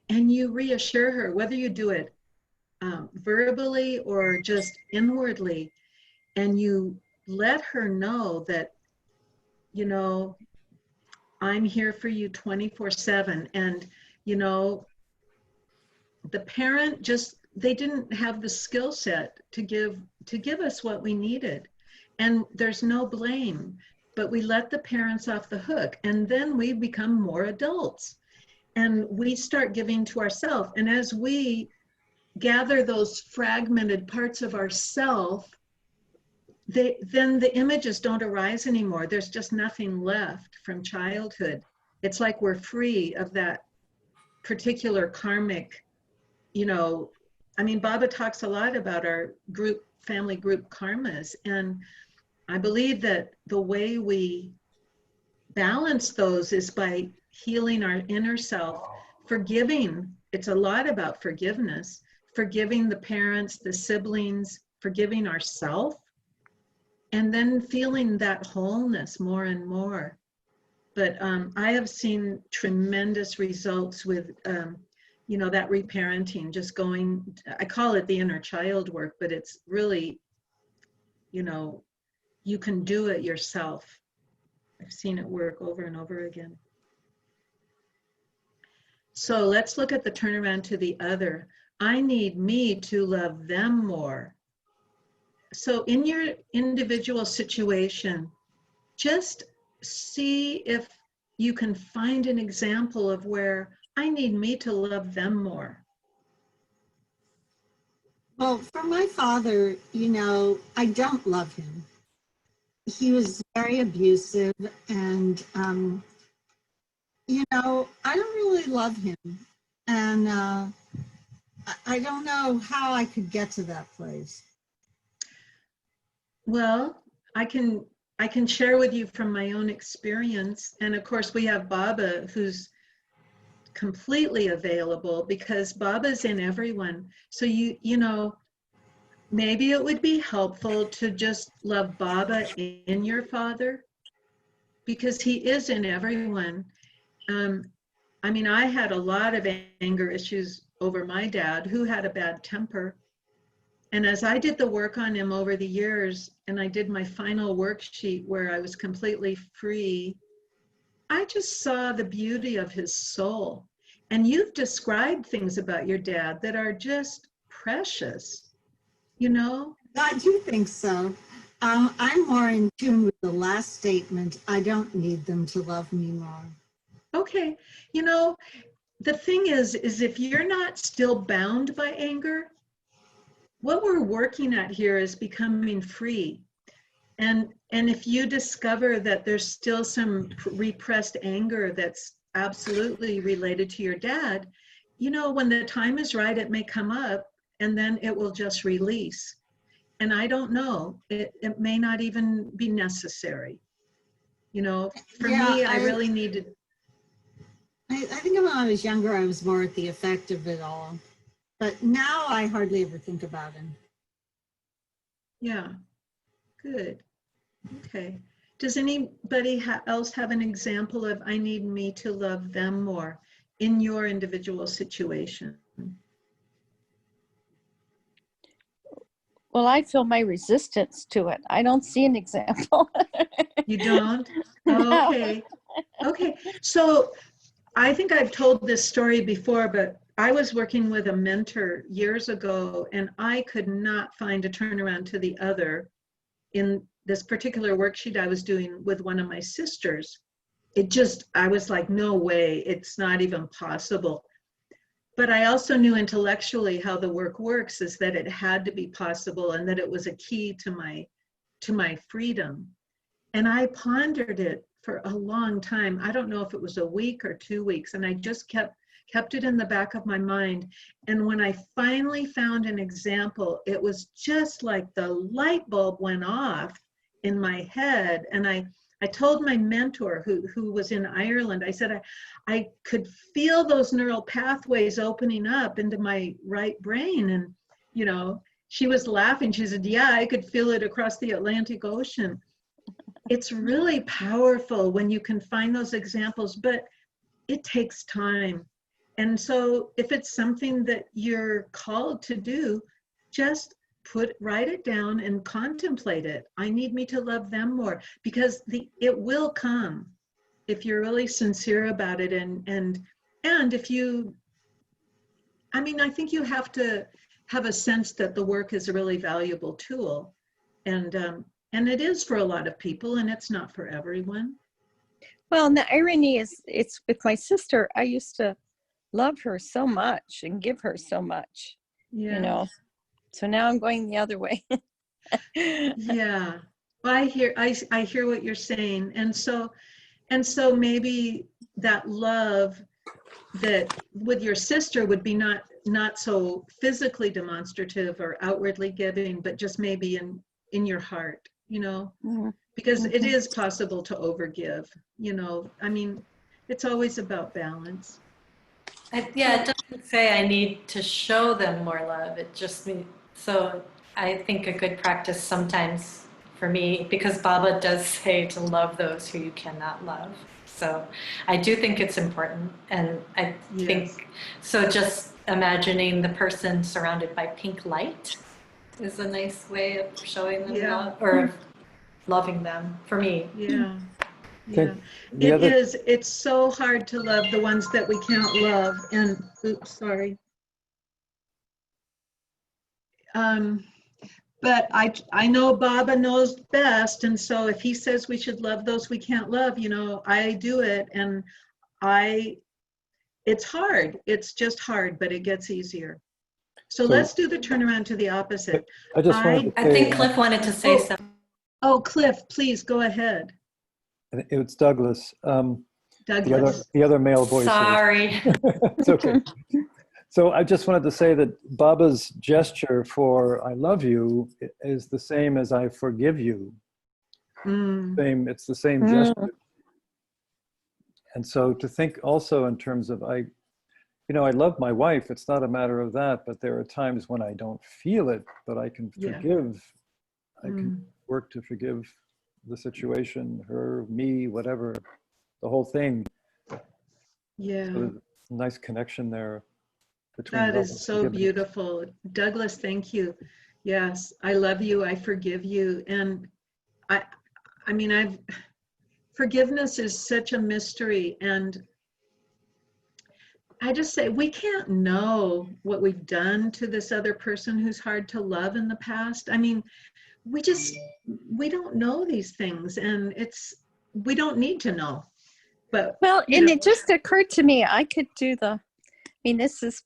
and you reassure her, whether you do it verbally or just inwardly, and you let her know that, you know, I'm here for you 24/7. And, you know, the parent they didn't have the skill set to give us what we needed. And there's no blame, but we let the parents off the hook, and then we become more adults and we start giving to ourselves. And as we gather those fragmented parts of ourself, then the images don't arise anymore. There's just nothing left from childhood. It's like we're free of that particular karmic, you know, I mean, Baba talks a lot about our family group karmas. And I believe that the way we balance those is by healing our inner self, forgiving. It's a lot about forgiveness, forgiving the parents, the siblings, forgiving ourselves, and then feeling that wholeness more and more. But I have seen tremendous results with, you know, that reparenting, just going, I call it the inner child work, but it's really, you know, you can do it yourself. I've seen it work over and over again. So let's look at the turnaround to the other. I need me to love them more. So in your individual situation, just see if you can find an example of where I need me to love them more. Well, for my father, you know, I don't love him. He was very abusive, and, you know, I don't really love him. And I don't know how I could get to that place. Well, I can share with you from my own experience. And of course, we have Baba, who's completely available, because Baba's in everyone. So you know, maybe it would be helpful to just love Baba in your father, because he is in everyone. I mean, I had a lot of anger issues over my dad, who had a bad temper. And as I did the work on him over the years, and I did my final worksheet where I was completely free, I just saw the beauty of his soul. And you've described things about your dad that are just precious, you know? I do think so. I'm more in tune with the last statement. I don't need them to love me more. Okay, you know, the thing is if you're not still bound by anger, what we're working at here is becoming free. And if you discover that there's still some repressed anger that's absolutely related to your dad, you know, when the time is right, it may come up, and then it will just release. And I don't know, it may not even be necessary. You know, for me, I really needed. I think when I was younger, I was more at the effect of it all. But now I hardly ever think about him. Yeah, good. Okay. Does anybody else have an example of I need me to love them more in your individual situation? Well, I feel my resistance to it. I don't see an example. You don't? No. Okay. Okay. So I think I've told this story before, but I was working with a mentor years ago, and I could not find a turnaround to the other in this particular worksheet I was doing with one of my sisters. I was like, no way, it's not even possible. But I also knew intellectually how the work works, is that it had to be possible and that it was a key to my freedom. And I pondered it for a long time. I don't know if it was a week or 2 weeks, and I just kept it in the back of my mind. And when I finally found an example, it was just like the light bulb went off in my head. And I told my mentor who was in Ireland, I said, I could feel those neural pathways opening up into my right brain. And, you know, she was laughing. She said, yeah, I could feel it across the Atlantic Ocean. It's really powerful when you can find those examples, but it takes time. And so if it's something that you're called to do, just write it down and contemplate it. I need me to love them more, because it will come if you're really sincere about it. And if you, I mean, I think you have to have a sense that the work is a really valuable tool. And it is for a lot of people, and it's not for everyone. Well, and the irony is, it's with my sister, I used to love her so much and give her so much, Yeah. you know. So now I'm going the other way. Yeah. Well, I hear what you're saying. And so maybe that love that with your sister would be not so physically demonstrative or outwardly giving, but just maybe in your heart, you know, because it is possible to overgive, you know. I mean, it's always about balance. It doesn't say I need to show them more love. It just means, so I think a good practice sometimes for me, because Baba does say to love those who you cannot love. So I do think it's important. And I think, so just imagining the person surrounded by pink light is a nice way of showing them love, or of loving them, for me. Yeah. Yeah, it's so hard to love the ones that we can't love. And oops, sorry. But I know Baba knows best. And so if he says we should love those we can't love, you know, I do it. And it's hard. It's just hard, but it gets easier. So let's do the turnaround to the opposite. I think Cliff wanted to say something. Oh, Cliff, please go ahead. It's Douglas. Douglas. The other male voice. Sorry. It's okay. So I just wanted to say that Baba's gesture for I love you is the same as I forgive you. It's the same gesture. And so to think also in terms of I love my wife. It's not a matter of that, but there are times when I don't feel it, but I can forgive. I can work to forgive the situation, her, me, whatever, the whole thing. Yeah. So a nice connection there between that is so beautiful. Douglas, thank you. Yes, I love you, I forgive you. And I mean, forgiveness is such a mystery. And I just say, we can't know what we've done to this other person who's hard to love in the past. I mean, we don't know these things, and we don't need to know. But well, and it just occurred to me, I could do this is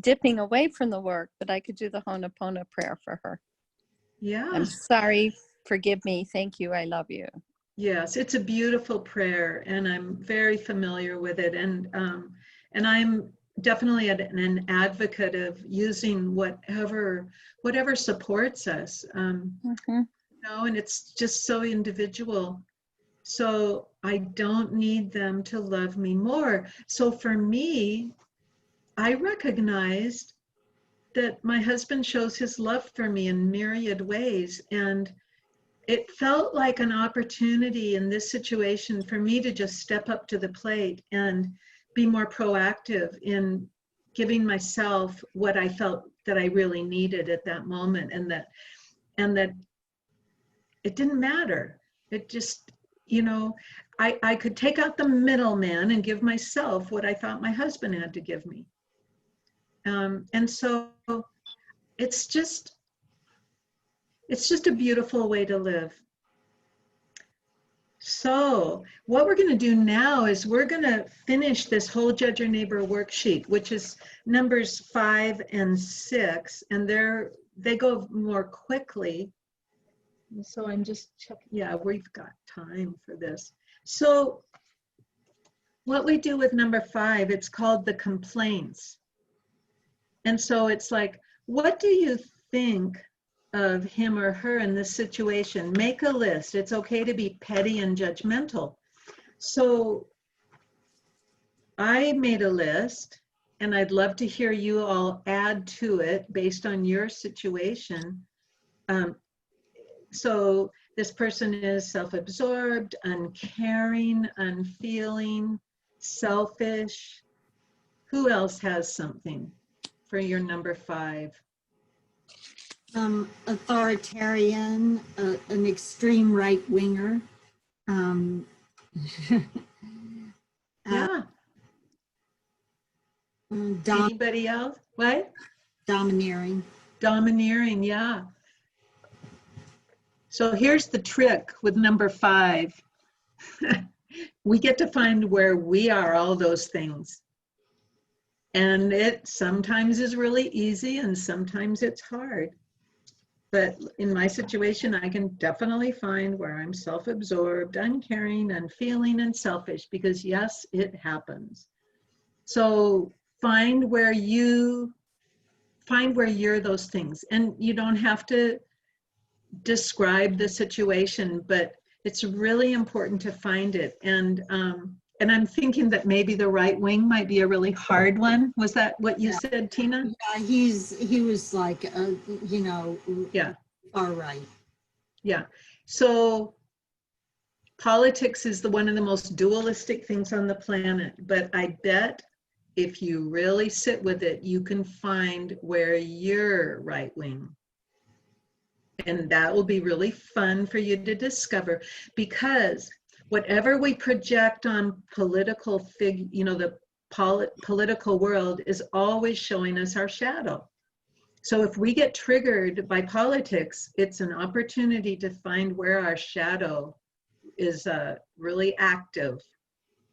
dipping away from the work, but I could do the Ho'oponopono prayer for her. Yeah. I'm sorry, forgive me, thank you, I love you. Yes, it's a beautiful prayer, and I'm very familiar with it. And I'm definitely an advocate of using whatever supports us. You know, and it's just so individual. So I don't need them to love me more. So for me, I recognized that my husband shows his love for me in myriad ways. And it felt like an opportunity in this situation for me to just step up to the plate and be more proactive in giving myself what I felt that I really needed at that moment. And that it didn't matter. It just, you know, I could take out the middleman and give myself what I thought my husband had to give me. And so it's just a beautiful way to live. So what we're going to do now is we're going to finish this whole Judge Your Neighbor worksheet, which is numbers 5 and 6, and they go more quickly. And so I'm just checking. Yeah, we've got time for this. So what we do with number 5, it's called the complaints. And so it's like, what do you think of him or her in this situation? Make a list. It's okay to be petty and judgmental. So I made a list, and I'd love to hear you all add to it based on your situation. So this person is self-absorbed, uncaring, unfeeling, selfish. Who else has something for your number 5? Authoritarian, an extreme right winger. Yeah. Anybody else? What? Domineering. Domineering, yeah. So here's the trick with number 5. We get to find where we are all those things. And it sometimes is really easy and sometimes it's hard. But in my situation, I can definitely find where I'm self-absorbed, uncaring, unfeeling, and selfish, because yes, it happens. So find where you're those things. And you don't have to describe the situation, but it's really important to find it. And I'm thinking that maybe the right wing might be a really hard one. Was that what you said, Tina? Yeah, he was like, Yeah. far right. Yeah. So politics is one of the most dualistic things on the planet, but I bet if you really sit with it, you can find where you're right wing. And that will be really fun for you to discover, because whatever we project on political the political world is always showing us our shadow. So if we get triggered by politics, it's an opportunity to find where our shadow is really active.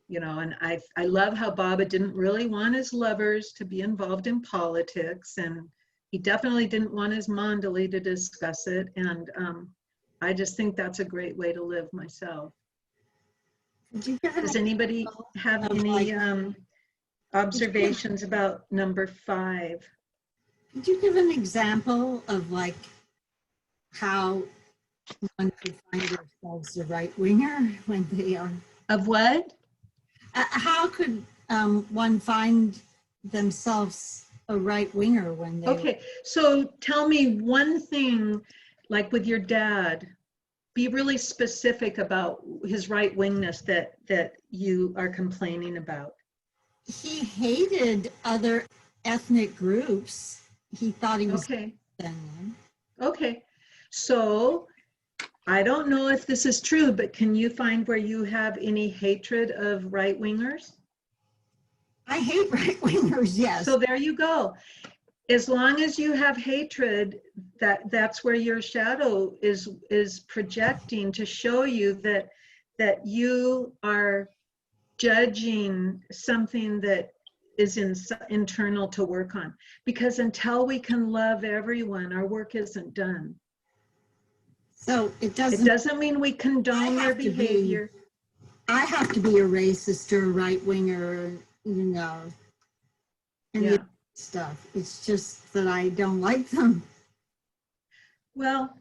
And I love how Baba didn't really want his lovers to be involved in politics, and he definitely didn't want his Mandali to discuss it. And I just think that's a great way to live myself. Does anybody have any observations about number 5? Could you give an example of like how one could find themselves a right winger when they are? Of what? How could one find themselves a right winger when they? Okay, so tell me one thing, like with your dad. Be really specific about his right wingness that you are complaining about. He hated other ethnic groups. He thought he was okay. them. Okay, so I don't know if this is true, but can you find where you have any hatred of right wingers? I hate right wingers, yes. So there you go. As long as you have hatred, that's where your shadow is projecting to show you that you are judging something that is internal to work on. Because until we can love everyone, our work isn't done. So it It doesn't mean we condone their behavior. I have to be a racist or a right winger, and yeah. Stuff. It's just that I don't like them. Well,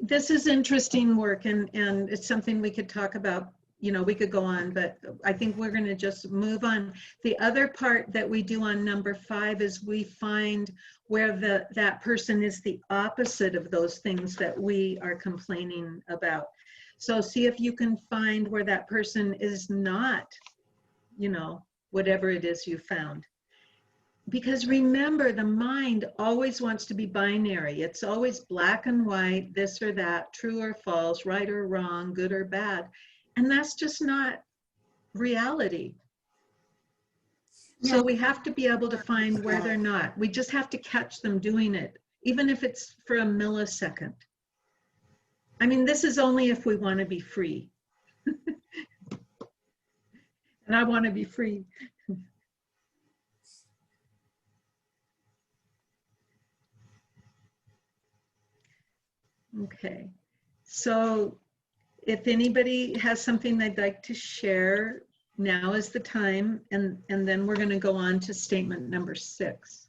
this is interesting work, and it's something we could talk about. We could go on, but I think we're going to just move on. The other part that we do on number 5 is we find where that person is the opposite of those things that we are complaining about. So see if you can find where that person is not, whatever it is you found. Because remember, the mind always wants to be binary. It's always black and white, this or that, true or false, right or wrong, good or bad. And that's just not reality. So we have to be able to find where they're not. We just have to catch them doing it, even if it's for a millisecond. I mean, this is only if we want to be free. And I want to be free. Okay, so if anybody has something they'd like to share, now is the time, and then we're going to go on to statement number 6.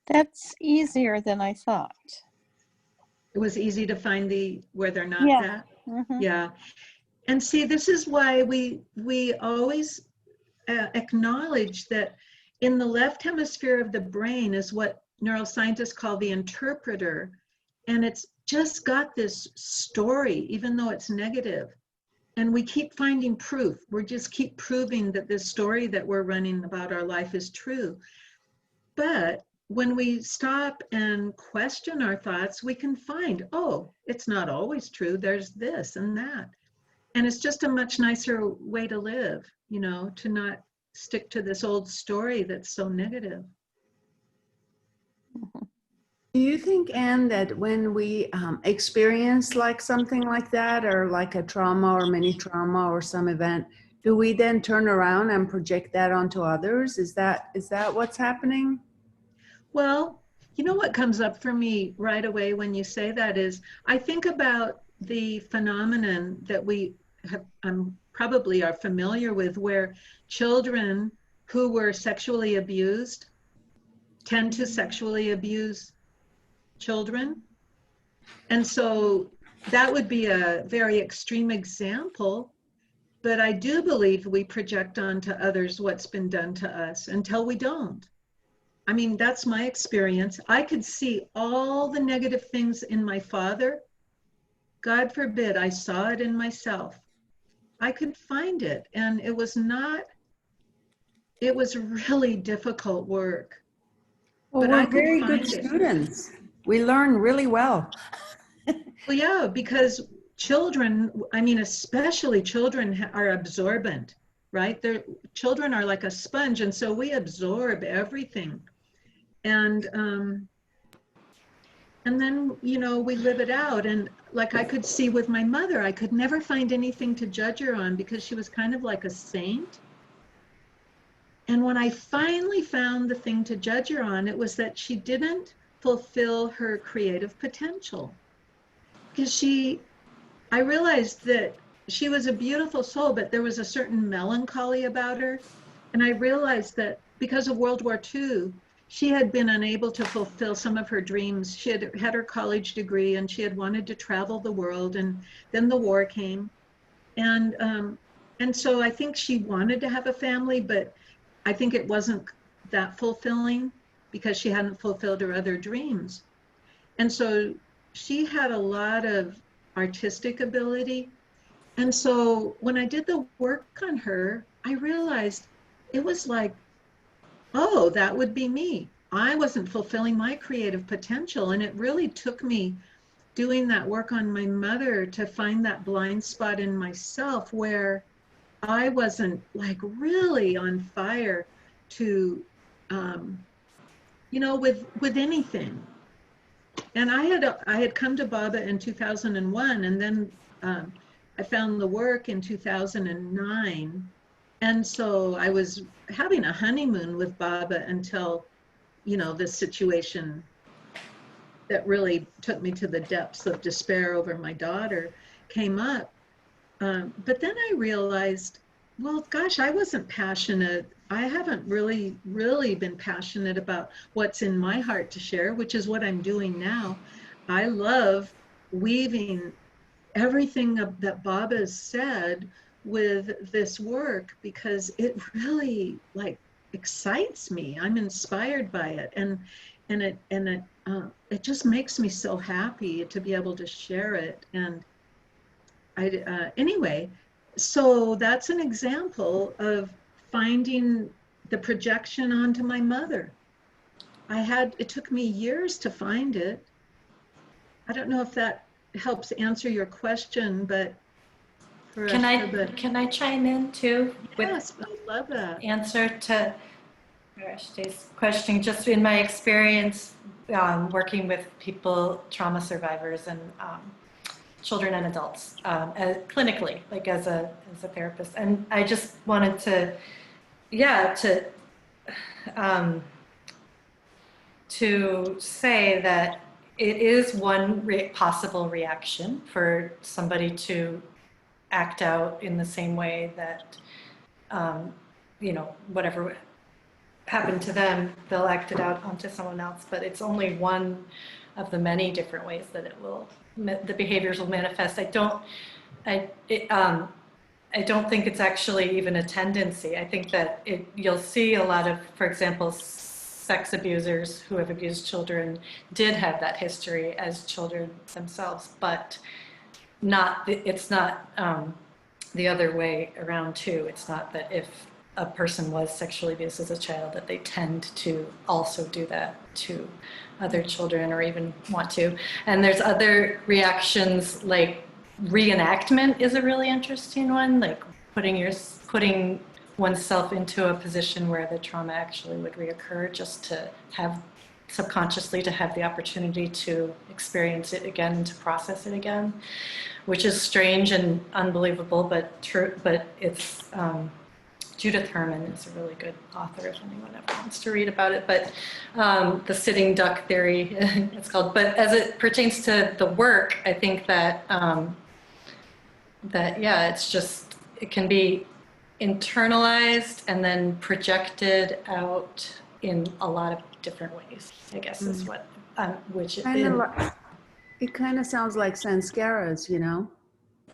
That's easier than I thought. It was easy to find where they're not Yeah. at. Mhm. Yeah. And see, this is why we always acknowledge that in the left hemisphere of the brain is what neuroscientists call the interpreter. And it's just got this story, even though it's negative. And we keep finding proof. We just keep proving that this story that we're running about our life is true. But when we stop and question our thoughts, we can find, oh, it's not always true. There's this and that. And it's just a much nicer way to live, you know, to not stick to this old story that's so negative. Do you think, Anne, that when we experience like something like that, or like a trauma or mini trauma or some event, do we then turn around and project that onto others? Is that what's happening? Well, you know what comes up for me right away when you say that is, I think about the phenomenon that we have, probably are familiar with, where children who were sexually abused tend to sexually abuse children. And so that would be a very extreme example, but I do believe we project onto others what's been done to us until we don't. I mean, that's my experience. I could see all the negative things in my father. God forbid I saw it in myself. I could find it, and it was really difficult work. Well, But I we're could very find good it. students. We learn really well. Well, yeah, because children, I mean, especially children are absorbent, right? Children are like a sponge, and so we absorb everything. And then, you know, we live it out. And like I could see with my mother, I could never find anything to judge her on because she was kind of like a saint. And when I finally found the thing to judge her on, it was that she didn't fulfill her creative potential. Because I realized that she was a beautiful soul, but there was a certain melancholy about her. And I realized that because of World War II, she had been unable to fulfill some of her dreams. She had had her college degree and she had wanted to travel the world, and then the war came. And so I think she wanted to have a family, but I think it wasn't that fulfilling because she hadn't fulfilled her other dreams. And so she had a lot of artistic ability. And so when I did the work on her, I realized it was like, oh, that would be me. I wasn't fulfilling my creative potential. And it really took me doing that work on my mother to find that blind spot in myself where I wasn't like really on fire to, you know, with anything. And I had come to Baba in 2001, and then I found the work in 2009. And so I was having a honeymoon with Baba until, you know, this situation that really took me to the depths of despair over my daughter came up. But then I realized, well, gosh, I wasn't passionate. I haven't really been passionate about what's in my heart to share, which is what I'm doing now. I love weaving everything that Baba has said with this work because it really like excites me. I'm inspired by it, and it just makes me so happy to be able to share it. And anyway, so that's an example of finding the projection onto my mother. It took me years to find it. I don't know if that helps answer your question, but for Can us. can I chime in too with Yes, I love that. answer to Ashton's question? Just in my experience working with people, trauma survivors, and children and adults clinically, like as a therapist, and I just wanted to say that it is one possible reaction for somebody to act out in the same way that, whatever happened to them, they'll act it out onto someone else. But it's only one of the many different ways that the behaviors will manifest. I don't think it's actually even a tendency. I think that you'll see a lot of, for example, sex abusers who have abused children did have that history as children themselves, but it's not the other way around too. It's not that if a person was sexually abused as a child that they tend to also do that to other children or even want to. And there's other reactions, like reenactment is a really interesting one, like putting oneself into a position where the trauma actually would reoccur, just to have subconsciously to have the opportunity to experience it again and to process it again, which is strange and unbelievable, but true. But it's Judith Herman is a really good author if anyone ever wants to read about it. But the sitting duck theory, it's called. But as it pertains to the work, I think that it's just, it can be internalized and then projected out in a lot of different ways, I guess is what, which is, It kind of sounds like sanskaras,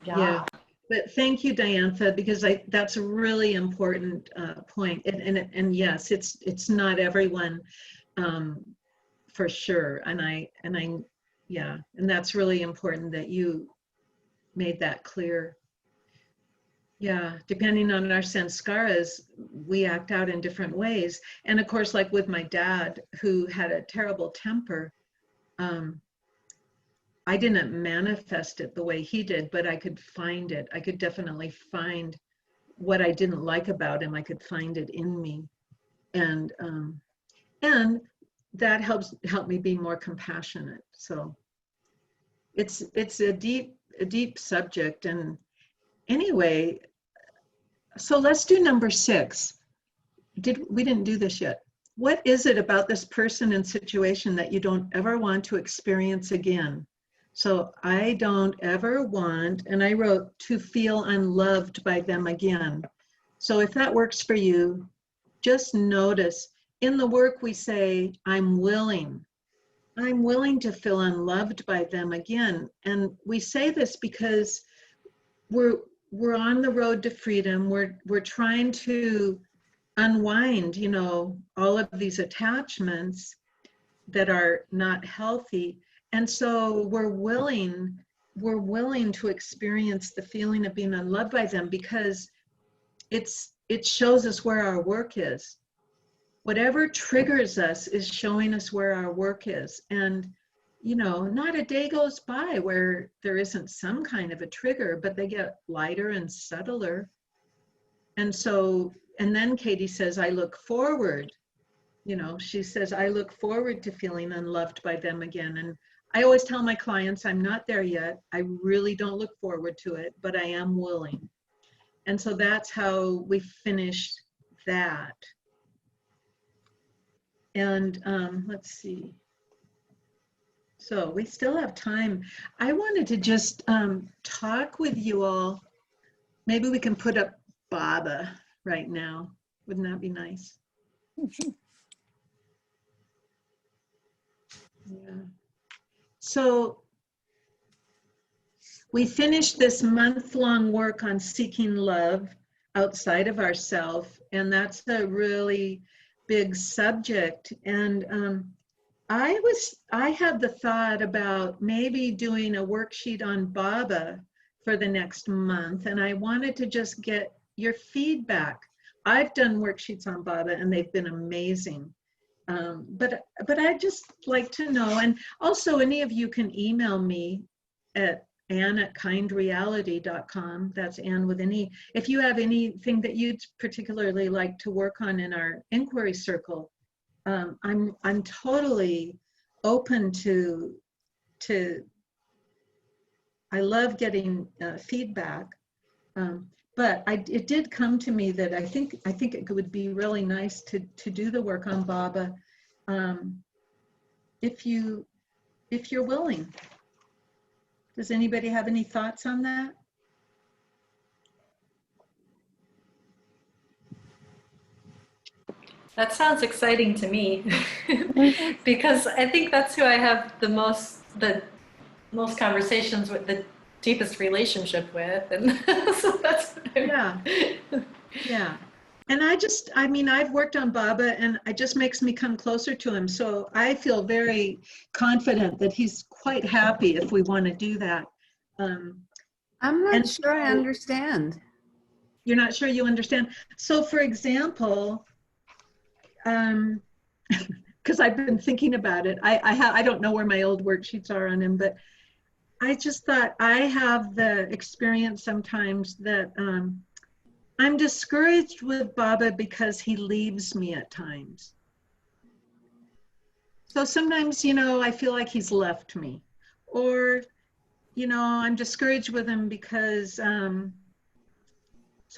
Yeah. But thank you, Diantha, because that's a really important point. And yes, it's not everyone for sure. And that's really important that you made that clear. Yeah, depending on our sanskaras, we act out in different ways. And of course, like with my dad, who had a terrible temper, I didn't manifest it the way he did, but I could find it. I could definitely find what I didn't like about him. I could find it in me. And that helped me be more compassionate. So it's a deep subject. And anyway, so let's do number 6. We didn't do this yet. What is it about this person and situation that you don't ever want to experience again? So I don't ever want, and I wrote, to feel unloved by them again. So if that works for you, just notice in the work we say, I'm willing to feel unloved by them again. And we say this because we're on the road to freedom. We're trying to unwind, all of these attachments that are not healthy. And so we're willing to experience the feeling of being unloved by them, because it shows us where our work is. Whatever triggers us is showing us where our work is. And not a day goes by where there isn't some kind of a trigger, but they get lighter and subtler. And then Katie says, I look forward, she says, I look forward to feeling unloved by them again. And I always tell my clients, I'm not there yet. I really don't look forward to it, but I am willing. And so that's how we finished that. And let's see. So we still have time. I wanted to just talk with you all. Maybe we can put up Baba right now. Wouldn't that be nice? Yeah. So we finished this month-long work on seeking love outside of ourselves, and that's a really big subject. And I had the thought about maybe doing a worksheet on Baba for the next month, and I wanted to just get your feedback. I've done worksheets on Baba and they've been amazing. But I'd just like to know, and also any of you can email me at Anne@kindreality.com. That's Anne with an E. If you have anything that you'd particularly like to work on in our inquiry circle, I'm totally open to. I love getting feedback, but it did come to me that I think it would be really nice to do the work on Baba, if you're willing. Does anybody have any thoughts on that? That sounds exciting to me because I think that's who I have the most conversations with, the deepest relationship with, and so that's yeah. And I mean, I've worked on Baba, and it just makes me come closer to him. So I feel very confident that he's quite happy if we want to do that. I'm not sure I understand. You're not sure you understand? So for example, because I've been thinking about it, I don't know where my old worksheets are on him, but I just thought I have the experience sometimes that I'm discouraged with Baba because he leaves me at times. So sometimes, I feel like he's left me, or, I'm discouraged with him because, so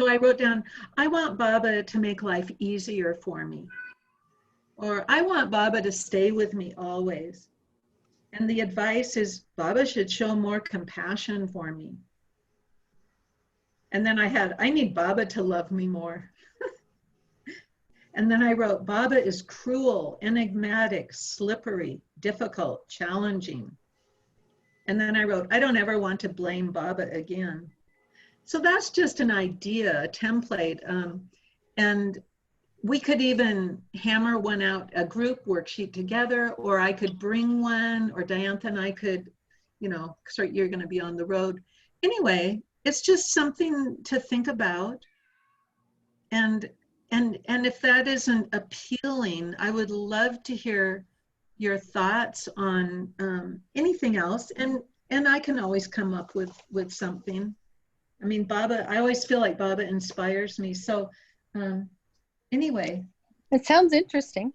I wrote down, I want Baba to make life easier for me, or I want Baba to stay with me always. And the advice is Baba should show more compassion for me. And then I need Baba to love me more. And then I wrote, Baba is cruel, enigmatic, slippery, difficult, challenging. And then I wrote, I don't ever want to blame Baba again. So that's just an idea, a template. And we could even hammer one out, a group worksheet together, or I could bring one, or Diantha and I could, you're going to be on the road. Anyway, it's just something to think about. And if that isn't appealing, I would love to hear your thoughts on anything else. And I can always come up with something. I mean, Baba, I always feel like Baba inspires me. So anyway. It sounds interesting.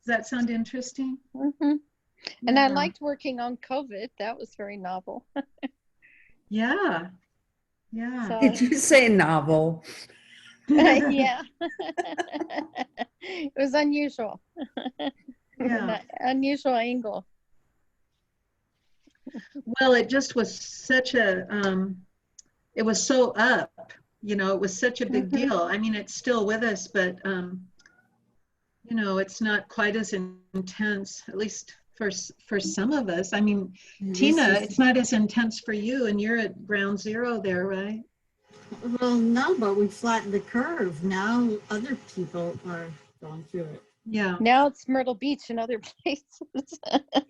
Does that sound interesting? Mm-hmm. And I liked working on COVID. That was very novel. Yeah. So, did you say novel? yeah. It was unusual. Yeah. Unusual angle. Well, it just was such a, it was so up, it was such a big deal. I mean, it's still with us, but, it's not quite as intense, at least for some of us. I mean, Tina, it's not as intense for you, and you're at ground zero there, right? Well, no, but we flattened the curve. Now other people are going through it. Yeah. Now it's Myrtle Beach and other places.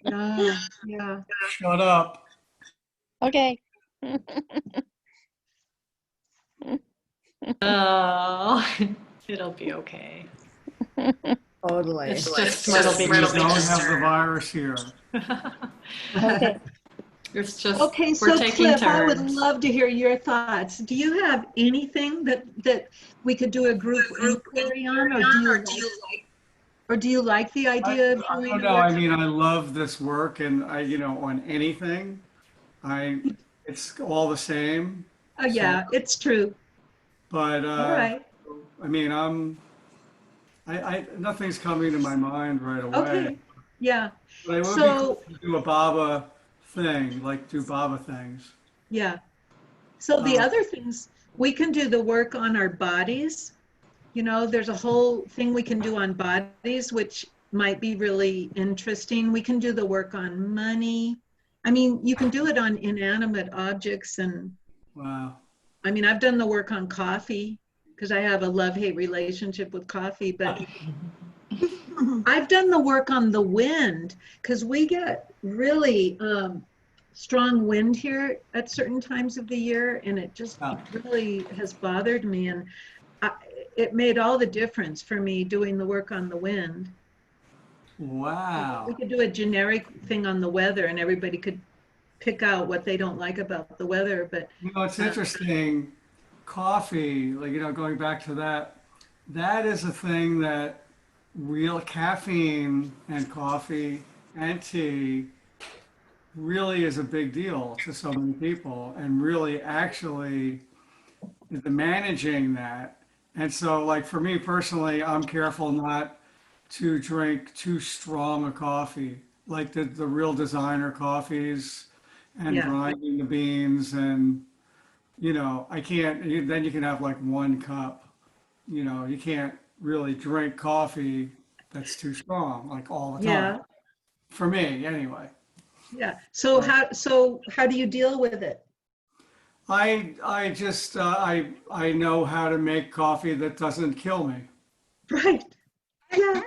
Yeah. Shut up. Okay. Oh, it'll be okay. Totally. It's just Myrtle Beach. We don't have the virus here. Okay. It's just, Okay, we're so taking Cliff, turns. I would love to hear your thoughts. Do you have anything that we could do a group inquiry on, or do you like the idea of I doing don't know. I mean, I love this work, and on anything, it's all the same. Oh yeah, it's true. But All right. I mean, nothing's coming to my mind right away. Okay. Yeah. But I would be cool to do a Baba thing, like do Baba things. Yeah. So the other things, we can do the work on our bodies. There's a whole thing we can do on bodies, which might be really interesting. We can do the work on money. I mean, you can do it on inanimate objects. And Wow. I mean, I've done the work on coffee because I have a love-hate relationship with coffee, but I've done the work on the wind because we get really strong wind here at certain times of the year, and it just really has bothered me. And it made all the difference for me doing the work on the wind. Wow. We could do a generic thing on the weather, and everybody could pick out what they don't like about the weather, but It's interesting. Coffee, like, going back to that, that is a thing that real caffeine and coffee and tea really is a big deal to so many people, and really actually the managing that. And so, like, for me personally, I'm careful not to drink too strong a coffee, like the real designer coffees, and yeah, grinding the beans. And I can't, then you can have like one cup. You can't really drink coffee that's too strong, like all the yeah, time. For me, anyway. yeah. So how do you deal with it? I just I know how to make coffee that doesn't kill me. Right. Yeah.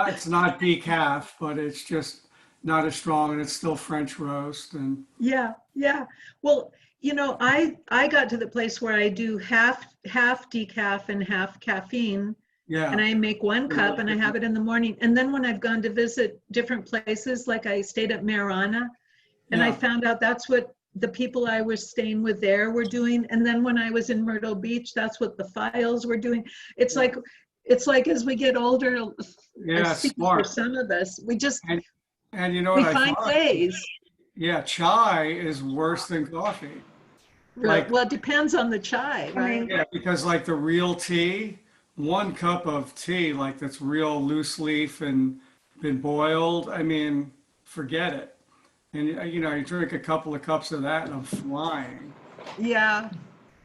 It's not decaf, but it's just not as strong, and it's still French roast. And Yeah, yeah. Well, I got to the place where I do half decaf and half caffeine, and yeah, I make one cup and I have it in the morning. And then when I've gone to visit different places, like I stayed at Marana, and I yeah, found out that's what the people I was staying with there were doing. And then when I was in Myrtle Beach, that's what the files were doing. It's yeah, like as we get older, I yeah, speak for smart. some of us, And and you know what we I find find? ways. Yeah, chai is worse than coffee. Really, Like, well, it depends on the chai, right? yeah, because like the real tea, one cup of tea, like that's real loose leaf and been boiled, I mean, forget it. And you drink a couple of cups of that and I'm flying. Yeah,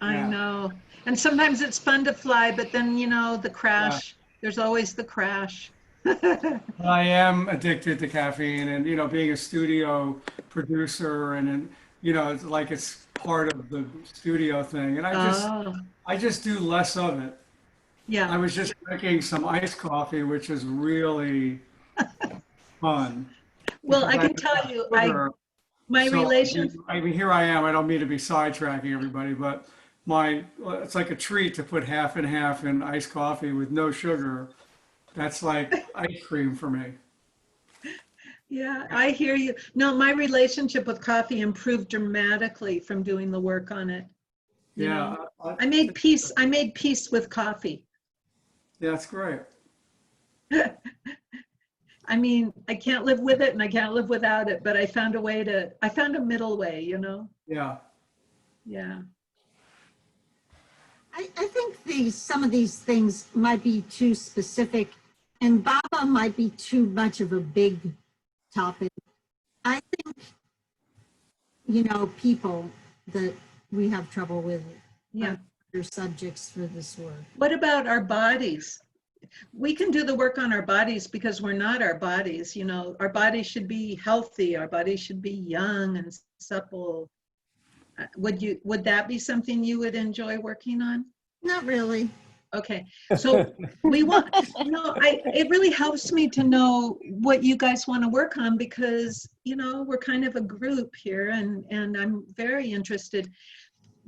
I Yeah. know. And sometimes it's fun to fly, but then, the Yeah. crash, there's always the crash. I am addicted to caffeine, and being a studio producer, and it's like it's part of the studio thing. And Oh, I just do less of it. yeah. I was just drinking some iced coffee, which is really fun Well, because I I have can tell you, sugar. my So relation, here I am. I don't mean to be sidetracking everybody, but it's like a treat to put half and half in iced coffee with no sugar. That's like ice cream for me. yeah, I hear you. No, my relationship with coffee improved dramatically from doing the work on it. You Yeah, know, I made peace with coffee. yeah, that's great. I mean, I can't live with it and I can't live without it, but I found a middle way, Yeah, Yeah. I think some of these things might be too specific, and Baba might be too much of a big topic. I think, people that we have trouble with Yeah. are other subjects for this work. What about our bodies? We can do the work on our bodies because we're not our bodies. Our bodies should be healthy. Our bodies should be young and supple. Would that be something you would enjoy working on? Not really. Okay, so we want, it really helps me to know what you guys want to work on because, we're kind of a group here and I'm very interested.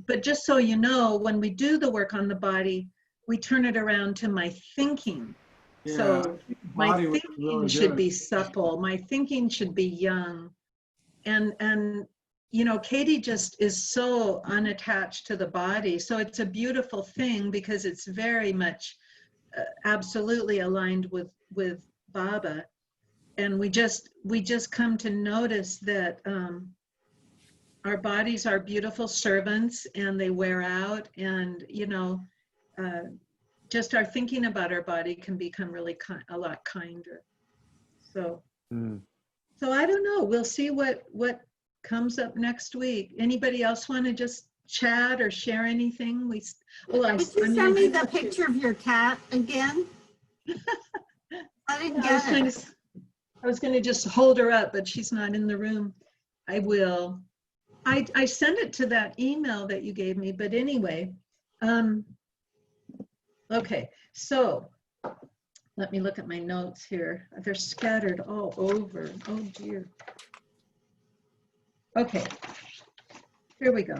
But just so you know, when we do the work on the body, we turn it around to my thinking. yeah. So my Body was thinking really should good. be supple. My thinking should be young. And Katie just is so unattached to the body. So it's a beautiful thing because it's very much absolutely aligned with Baba. And we just come to notice that our bodies are beautiful servants and they wear out, and just our thinking about our body can become really a lot kinder. So so I don't know, we'll see what comes up next week. Anybody else want to just chat or share anything? Would you send me the picture of your cat again? I didn't get it. I was going to just hold her up, but she's not in the room. I will. I sent it to that email that you gave me, but anyway. Okay, so let me look at my notes here. They're scattered all over. Oh dear. Okay, here we go.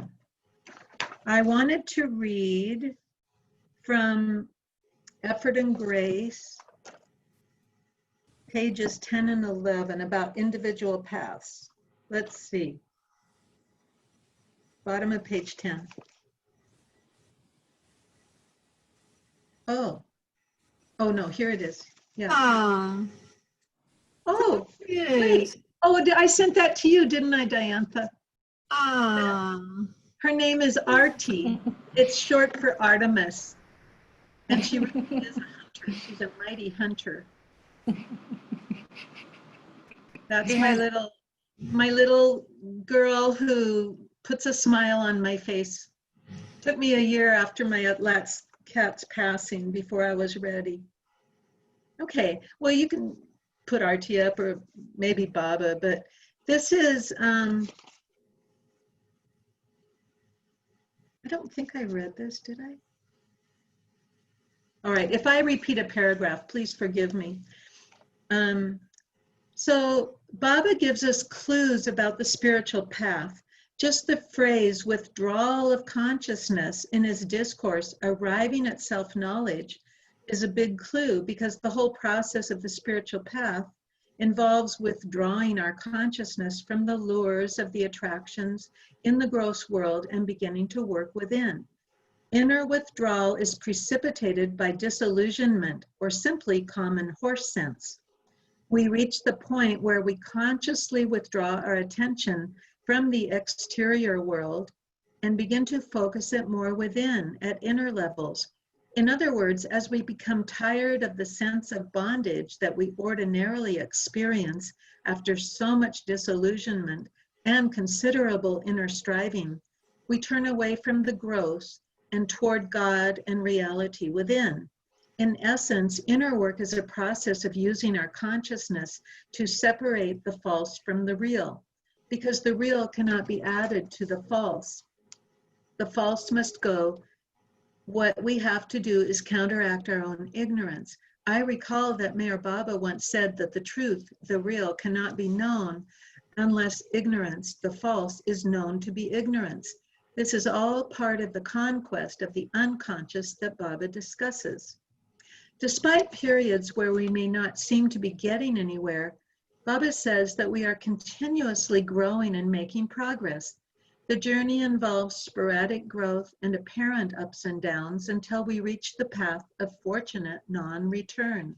I wanted to read from Effort and Grace, pages 10 and 11, about individual paths. Let's see. Bottom of page 10. Oh. Oh, no, here it is. Yeah. Ah, Oh, good. wait. Oh, I sent that to you, didn't I, Diantha? Ah, Her name is Artie. It's short for Artemis. And she really is a hunter. She's a mighty hunter. That's my little girl who puts a smile on my face. Took me a year after my last cat's passing before I was ready. Okay, well, you can put Artie up or maybe Baba, but this is, I don't think I read this, did I? All right, if I repeat a paragraph, please forgive me. So Baba gives us clues about the spiritual path. Just the phrase withdrawal of consciousness in his discourse, arriving at self-knowledge, is a big clue because the whole process of the spiritual path involves withdrawing our consciousness from the lures of the attractions in the gross world and beginning to work within. Inner withdrawal is precipitated by disillusionment or simply common horse sense. We reach the point where we consciously withdraw our attention from the exterior world and begin to focus it more within at inner levels. In other words, as we become tired of the sense of bondage that we ordinarily experience after so much disillusionment and considerable inner striving, we turn away from the gross and toward God and reality within. In essence, inner work is a process of using our consciousness to separate the false from the real, because the real cannot be added to the false. The false must go. What we have to do is counteract our own ignorance. I recall that Mayor Baba once said that the truth, the real, cannot be known unless ignorance, the false, is known to be ignorance. This is all part of the conquest of the unconscious that Baba discusses. Despite periods where we may not seem to be getting anywhere, Baba says that we are continuously growing and making progress. The journey involves sporadic growth and apparent ups and downs until we reach the path of fortunate non-return.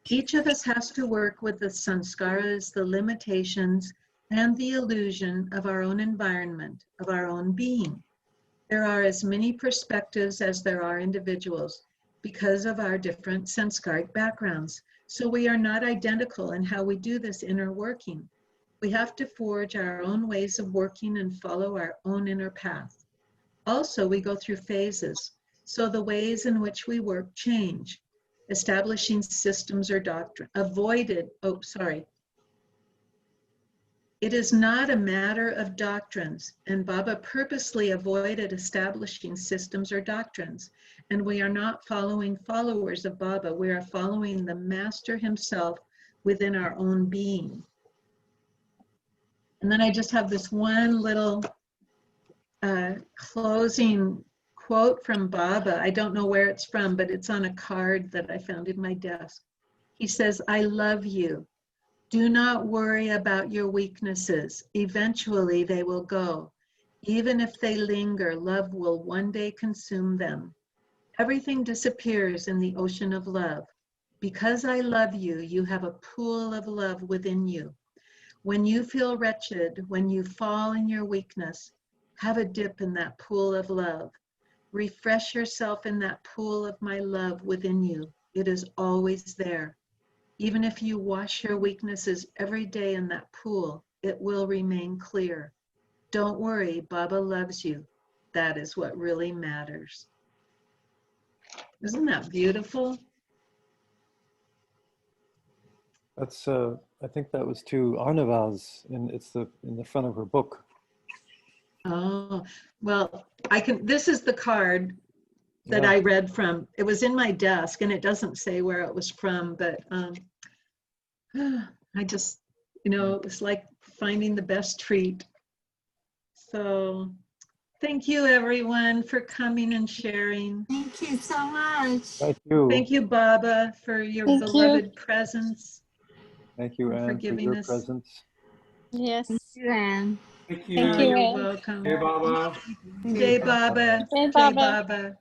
Each of us has to work with the sanskaras, the limitations, and the illusion of our own environment, of our own being. There are as many perspectives as there are individuals because of our different sanskaric backgrounds. So we are not identical in how we do this inner working. We have to forge our own ways of working and follow our own inner path. Also, we go through phases. So the ways in which we work change. Establishing systems or doctrine, It is not a matter of doctrines, and Baba purposely avoided establishing systems or doctrines. And we are not following followers of Baba, we are following the Master himself within our own being. And then I just have this one little closing quote from Baba. I don't know where it's from, but it's on a card that I found in my desk. He says, "I love you. Do not worry about your weaknesses. Eventually they will go. Even if they linger, love will one day consume them. Everything disappears in the ocean of love. Because I love you, you have a pool of love within you. When you feel wretched, when you fall in your weakness, have a dip in that pool of love. Refresh yourself in that pool of my love within you. It is always there. Even if you wash your weaknesses every day in that pool, it will remain clear. Don't worry, Baba loves you. That is what really matters." Isn't that beautiful? That's, I think that was to Arnavaz, and it's in the front of her book. Oh, well, this is the card that Yeah. I read from. It was in my desk and it doesn't say where it was from, but I just, it was like finding the best treat. So thank you everyone for coming and sharing. thank you so much. Thank you. Thank you, Baba, for your Thank you. beloved presence. Thank you, and for Anne, for giving your us- presence. Yes. Thank you, Anne. Thank Thank Oh, you, you. you're Anne. welcome. Hey, Baba. Jai Baba. Jai Jai Baba. Baba.